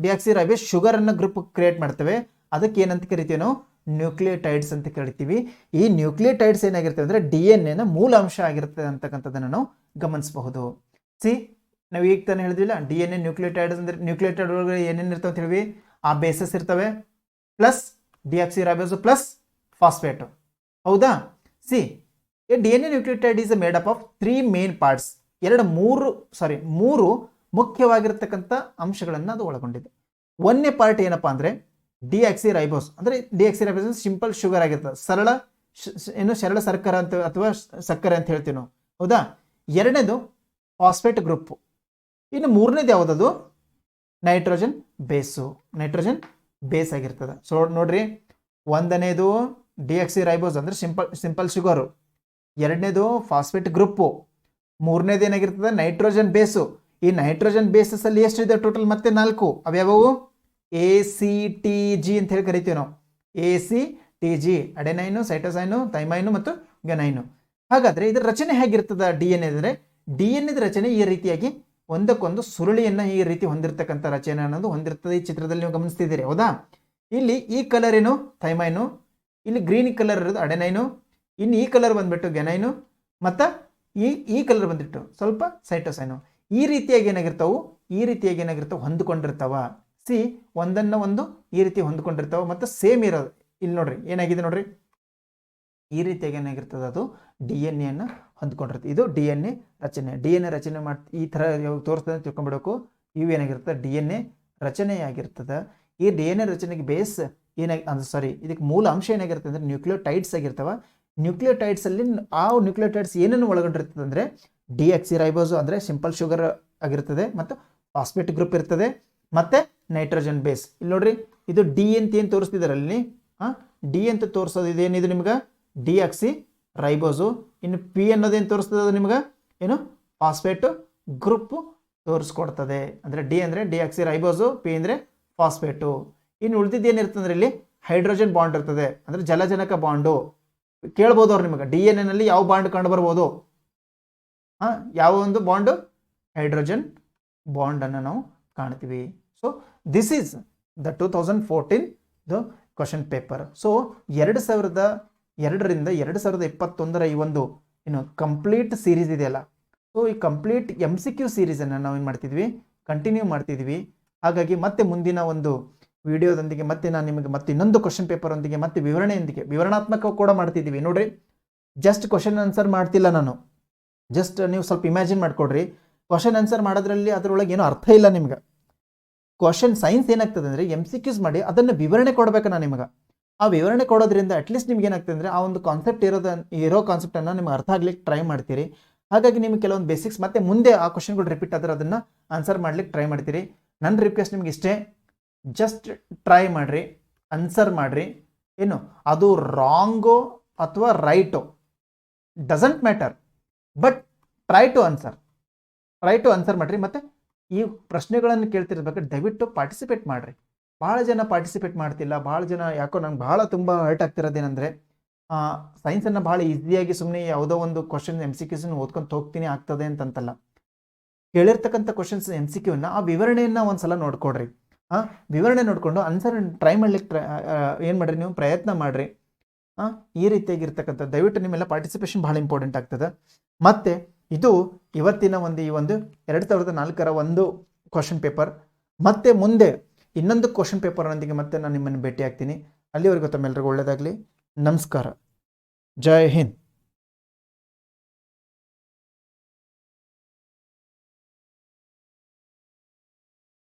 ಡಿಆಕ್ಸಿರೈಬೋಸ್ ಶುಗರನ್ನು ಗ್ರೂಪ್ ಕ್ರಿಯೇಟ್ ಮಾಡ್ತವೆ. ಅದಕ್ಕೆ ಏನಂತ ಕರಿತೀವಿ ನಾವು? ನ್ಯೂಕ್ಲಿಯೋಟೈಡ್ಸ್ ಅಂತ ಕರಿತೀವಿ. ಈ ನ್ಯೂಕ್ಲಿಯೋಟೈಡ್ಸ್ ಏನಾಗಿರ್ತವೆ ಅಂದರೆ DNA ಮೂಲ ಅಂಶ ಆಗಿರ್ತದೆ ಅಂತಕ್ಕಂಥದ್ದನ್ನು ನಾವು ಗಮನಿಸಬಹುದು. ಸಿ, ನಾವು ಈಗ ತಾನೇ ಹೇಳಿದ್ವಿಲ್ಲ, DNA ನ್ಯೂಕ್ಲಿಯೋಟೈಡ್ಸ್ ಅಂದರೆ ನ್ಯೂಕ್ಲಿಯೋಟೈಡ್ ಒಳಗಡೆ ಏನೇನು ಇರ್ತವೆ ಅಂತ ಹೇಳಿವಿ? ಆ ಬೇಸಸ್ ಇರ್ತವೆ ಪ್ಲಸ್ ಡಿಆಕ್ಸಿರೈಬೋಸು ಪ್ಲಸ್ ಫಾಸ್ಫೇಟು, ಹೌದಾ? C, A DNA nucleotide is made up of 3 main parts. ಮೂರು ಮುಖ್ಯವಾಗಿರ್ತಕ್ಕಂಥ ಅಂಶಗಳನ್ನು ಅದು ಒಳಗೊಂಡಿದೆ. ಒಂದನೇ ಪಾರ್ಟ್ ಏನಪ್ಪಾ ಅಂದರೆ ಡಿಆಕ್ಸಿರೈಬೋಸ್. ಅಂದರೆ ಡಿಆಕ್ಸಿರೈಬೋಸ್ ಸಿಂಪಲ್ ಶುಗರ್ ಆಗಿರ್ತದೆ, ಸರಳ ಸಕ್ಕರೆ ಅಂತ ಅಥವಾ ಸಕ್ಕರೆ ಅಂತ ಹೇಳ್ತೀವಿ ನಾವು, ಹೌದಾ? ಎರಡನೇದು ಫಾಸ್ಫೇಟ್ ಗ್ರೂಪ್. ಇನ್ನು ಮೂರನೇದು ಯಾವುದದು? ನೈಟ್ರೋಜನ್ ಬೇಸ್ ಆಗಿರ್ತದೆ. ಸೊ ನೋಡ್ರಿ, ಒಂದನೇದು ಡಿಆಕ್ಸಿರೈಬೋಸ್ ಅಂದರೆ ಸಿಂಪಲ್ ಶುಗರು, ಎರಡನೇದು ಫಾಸ್ಫೇಟ್ ಗ್ರೂಪು, ಮೂರನೇದು ಏನಾಗಿರ್ತದೆ? ನೈಟ್ರೋಜನ್ ಬೇಸು. ಈ ನೈಟ್ರೋಜನ್ ಬೇಸಸ್ ಅಲ್ಲಿ ಎಷ್ಟಿದೆ ಟೋಟಲ್? ಮತ್ತೆ 4. ಅವ್ಯಾವವು? ACTG ಅಂತ ಹೇಳಿ ಕರಿತೀವಿ ನಾವು. ACTG ಅಡೆನೈನು, ಸೈಟೋಸೈನು, ಥೈಮೈನು ಮತ್ತು ಗ್ಯುನೈನು. ಹಾಗಾದ್ರೆ ಇದರ ರಚನೆ ಹೇಗಿರ್ತದ DNA ಅಂದರೆ DNA ರಚನೆ ಈ ರೀತಿಯಾಗಿ ಒಂದಕ್ಕೊಂದು ಸುರುಳಿಯನ್ನ ಈ ರೀತಿ ಹೊಂದಿರತಕ್ಕಂಥ ರಚನೆ ಅನ್ನೋದು ಹೊಂದಿರ್ತದೆ. ಈ ಚಿತ್ರದಲ್ಲಿ ನೀವು ಗಮನಿಸ್ತಿದ್ದೀರಿ, ಹೌದಾ? ಇಲ್ಲಿ ಈ ಕಲರ್ ಏನು ಥೈಮೈನು, ಇಲ್ಲಿ ಗ್ರೀನ್ ಕಲರ್ ಇರೋದು ಅಡೆನೈನು, ಇನ್ನು ಈ ಕಲರ್ ಬಂದ್ಬಿಟ್ಟು ಗ್ಯುನೈನು, ಮತ್ತು ಈ ಕಲರ್ ಬಂದ್ಬಿಟ್ಟು ಸ್ವಲ್ಪ ಸೈಟೋಸೈನು. ಈ ರೀತಿಯಾಗಿ ಏನಾಗಿರ್ತಾವೆ ಹೊಂದ್ಕೊಂಡಿರ್ತಾವ. ಸಿ ಒಂದನ್ನ ಒಂದು ಈ ರೀತಿ ಹೊಂದ್ಕೊಂಡಿರ್ತಾವ ಮತ್ತು ಸೇಮ್ ಇರೋದು. ಇಲ್ಲಿ ನೋಡ್ರಿ ಏನಾಗಿದೆ ನೋಡ್ರಿ, ಈ ರೀತಿಯಾಗಿ ಏನಾಗಿರ್ತದೆ ಅದು DNA ಅನ್ನು ಹೊಂದ್ಕೊಂಡಿರುತ್ತೆ. ಇದು DNA ರಚನೆ. DNA ರಚನೆ ಈ ಥರ ತೋರಿಸ್ತದೆ ಅಂತ ತಿಳ್ಕೊಂಡ್ಬಿಡಬೇಕು. ಇವು ಏನಾಗಿರ್ತದೆ DNA ರಚನೆಯಾಗಿರ್ತದೆ. ಈ DNA ರಚನೆಗೆ ಬೇಸ್ ಇದಕ್ಕೆ ಮೂಲ ಅಂಶ ಏನಾಗಿರುತ್ತೆ ಅಂದರೆ ನ್ಯೂಕ್ಲಿಯೋಟೈಡ್ಸ್ ಆಗಿರ್ತವೆ. ನ್ಯೂಕ್ಲಿಯೋಟೈಡ್ಸಲ್ಲಿ ಆ ನ್ಯೂಕ್ಲಿಯೋಟೈಡ್ಸ್ ಏನನ್ನು ಒಳಗೊಂಡಿರ್ತದೆ ಅಂದರೆ ಡಿಆಕ್ಸಿರೈಬೋಸು ಅಂದರೆ ಸಿಂಪಲ್ ಶುಗರ್ ಆಗಿರ್ತದೆ, ಮತ್ತು ಫಾಸ್ಫೇಟ್ ಗ್ರೂಪ್ ಇರ್ತದೆ, ಮತ್ತು ನೈಟ್ರೋಜನ್ ಬೇಸ್. ಇಲ್ಲಿ ನೋಡ್ರಿ, ಇದು ಡಿ ಅಂತ ಏನು ತೋರಿಸ್ತಿದ್ದಾರೆ ಅಲ್ಲಿ, ಡಿ ಅಂತ ತೋರಿಸೋದು ಇದೇನಿದು ನಿಮ್ಗೆ ಡಿಆಕ್ಸಿ ರೈಬೋಸು. ಇನ್ನು ಪಿ ಅನ್ನೋದೇನು ತೋರಿಸ್ತದೆ ನಿಮ್ಗೆ ಏನು ಫಾಸ್ಫೇಟು ಗ್ರೂಪ್ ತೋರಿಸ್ಕೊಡ್ತದೆ. ಅಂದರೆ ಡಿ ಅಂದರೆ ಡಿಆಕ್ಸಿ ರೈಬೋಸು, ಪಿ ಅಂದರೆ ಫಾಸ್ಫೇಟು. ಇನ್ನು ಉಳಿದಿದ್ದು ಏನಿರ್ತದೆ ಅಂದರೆ ಇಲ್ಲಿ ಹೈಡ್ರೋಜನ್ ಬಾಂಡ್ ಇರ್ತದೆ, ಅಂದರೆ ಜಲಜನಕ ಬಾಂಡು. ಕೇಳ್ಬೋದು ಅವ್ರು ನಿಮಗೆ DNA ನಲ್ಲಿ ಯಾವ ಬಾಂಡ್ ಕಂಡು ಬರ್ಬೋದು? ಯಾವ ಒಂದು ಬಾಂಡು? ಹೈಡ್ರೋಜನ್ ಬಾಂಡನ್ನು ನಾವು ಕಾಣ್ತೀವಿ. So this is the 2014 question paper. So 2002ರಿಂದ 2021 ಈ ಒಂದು ಏನು ಕಂಪ್ಲೀಟ್ ಸೀರೀಸ್ ಇದೆಯಲ್ಲ, ಸೊ ಈ ಕಂಪ್ಲೀಟ್ MCQ ಸೀರೀಸನ್ನು ನಾವು ಏನು ಮಾಡ್ತಿದ್ವಿ, ಕಂಟಿನ್ಯೂ ಮಾಡ್ತಿದ್ವಿ. ಹಾಗಾಗಿ ಮತ್ತೆ ಮುಂದಿನ ಒಂದು ವಿಡಿಯೋದೊಂದಿಗೆ ಮತ್ತೆ ನಾನು ನಿಮಗೆ ಮತ್ತೆ ಇನ್ನೊಂದು ಕ್ವಶನ್ ಪೇಪರ್ ಒಂದಿಗೆ ಮತ್ತೆ ವಿವರಣಾತ್ಮಕ ಕೂಡ ಮಾಡ್ತಿದ್ದೀವಿ. ನೋಡ್ರಿ, ಜಸ್ಟ್ ಕ್ವಶನ್ ಆನ್ಸರ್ ಮಾಡ್ತಿಲ್ಲ ನಾನು, ಜಸ್ಟ್ ನೀವು ಸ್ವಲ್ಪ ಇಮ್ಯಾಜಿನ್ ಮಾಡ್ಕೊಡ್ರಿ. ಕ್ವಶನ್ ಆನ್ಸರ್ ಮಾಡೋದ್ರಲ್ಲಿ ಅದರೊಳಗೆ ಏನೋ ಅರ್ಥ ಇಲ್ಲ ನಿಮ್ಗೆ. ಕ್ವಶನ್ ಸೈನ್ಸ್ ಏನಾಗ್ತದೆ ಅಂದರೆ MCQs ಮಾಡಿ ಅದನ್ನು ವಿವರಣೆ ಕೊಡಬೇಕು ನಾನು ನಿಮಗೆ. ಆ ವಿವರಣೆ ಕೊಡೋದ್ರಿಂದ ಅಟ್ಲೀಸ್ಟ್ ನಿಮ್ಗೆ ಏನಾಗ್ತದೆ ಅಂದರೆ ಆ ಒಂದು ಕಾನ್ಸೆಪ್ಟ್ ಇರೋ ಕಾನ್ಸೆಪ್ಟನ್ನು ನಿಮ್ಗೆ ಅರ್ಥ ಆಗ್ಲಿಕ್ಕೆ ಟ್ರೈ ಮಾಡ್ತೀರಿ. ಹಾಗಾಗಿ ನಿಮ್ಗೆ ಕೆಲವೊಂದು ಬೇಸಿಕ್ಸ್ ಮತ್ತೆ ಮುಂದೆ ಆ ಕ್ವಶನ್ಗಳು ರಿಪೀಟ್ ಆದರೆ ಅದನ್ನು ಆನ್ಸರ್ ಮಾಡ್ಲಿಕ್ಕೆ ಟ್ರೈ ಮಾಡ್ತೀರಿ. ನನ್ನ ರಿಕ್ವೆಸ್ಟ್ ನಿಮ್ಗೆ ಇಷ್ಟೇ, ಜಸ್ಟ್ ಟ್ರೈ ಮಾಡಿರಿ, ಆನ್ಸರ್ ಮಾಡಿರಿ. ಏನು ಅದು ರಾಂಗೋ ಅಥವಾ ರೈಟೋ doesn't matter, but try to answer ಮಾಡಿರಿ. ಮತ್ತು ಈ ಪ್ರಶ್ನೆಗಳನ್ನು ಕೇಳ್ತಿರ್ಬೇಕಾದ್ರೆ ದಯವಿಟ್ಟು ಪಾರ್ಟಿಸಿಪೇಟ್ ಮಾಡಿರಿ. ಭಾಳ ಜನ ಪಾರ್ಟಿಸಿಪೇಟ್ ಮಾಡ್ತಿಲ್ಲ. ಭಾಳ ಜನ ಯಾಕೋ ನಂಗೆ ಭಾಳ ತುಂಬ ಹರ್ಟ್ ಆಗ್ತಿರೋದೇನೆಂದರೆ ಸೈನ್ಸನ್ನು ಭಾಳ ಈಸಿಯಾಗಿ ಸುಮ್ಮನೆ ಯಾವುದೋ ಒಂದು ಕ್ವಶನ್ MCQಸನ್ನು ಓದ್ಕೊಂಡು ಹೋಗ್ತೀನಿ ಆಗ್ತದೆ ಅಂತಂತಲ್ಲ. ಕೇಳಿರ್ತಕ್ಕಂಥ ಕ್ವಶನ್ಸ್ MCQವನ್ನು ಆ ವಿವರಣೆಯನ್ನು ಒಂದು ಸಲ ನೋಡ್ಕೊಡ್ರಿ. ವಿವರಣೆ ನೋಡಿಕೊಂಡು ಆನ್ಸರ್ ಟ್ರೈ ಮಾಡ್ಲಿಕ್ಕೆ ಏನು ಮಾಡಿರಿ, ನೀವು ಪ್ರಯತ್ನ ಮಾಡಿರಿ. ಈ ರೀತಿಯಾಗಿರ್ತಕ್ಕಂಥ ದಯವಿಟ್ಟು ನಿಮ್ಮೆಲ್ಲ ಪಾರ್ಟಿಸಿಪೇಷನ್ ಭಾಳ ಇಂಪಾರ್ಟೆಂಟ್ ಆಗ್ತದೆ. ಮತ್ತು ಇದು ಇವತ್ತಿನ ಈ ಒಂದು 2004ರ ಒಂದು ಕ್ವಶನ್ ಪೇಪರ್. ಮತ್ತೆ ಮುಂದೆ ಇನ್ನೊಂದು ಕ್ವಶನ್ ಪೇಪರ್ನೊಂದಿಗೆ ಮತ್ತೆ ನಾನು ನಿಮ್ಮನ್ನು ಭೇಟಿ ಆಗ್ತೀನಿ. ಅಲ್ಲಿವರೆಗೂ ತಮ್ಮೆಲ್ಲರಿಗೂ ಒಳ್ಳೆಯದಾಗಲಿ. ನಮಸ್ಕಾರ. ಜೈ ಹಿಂದ್.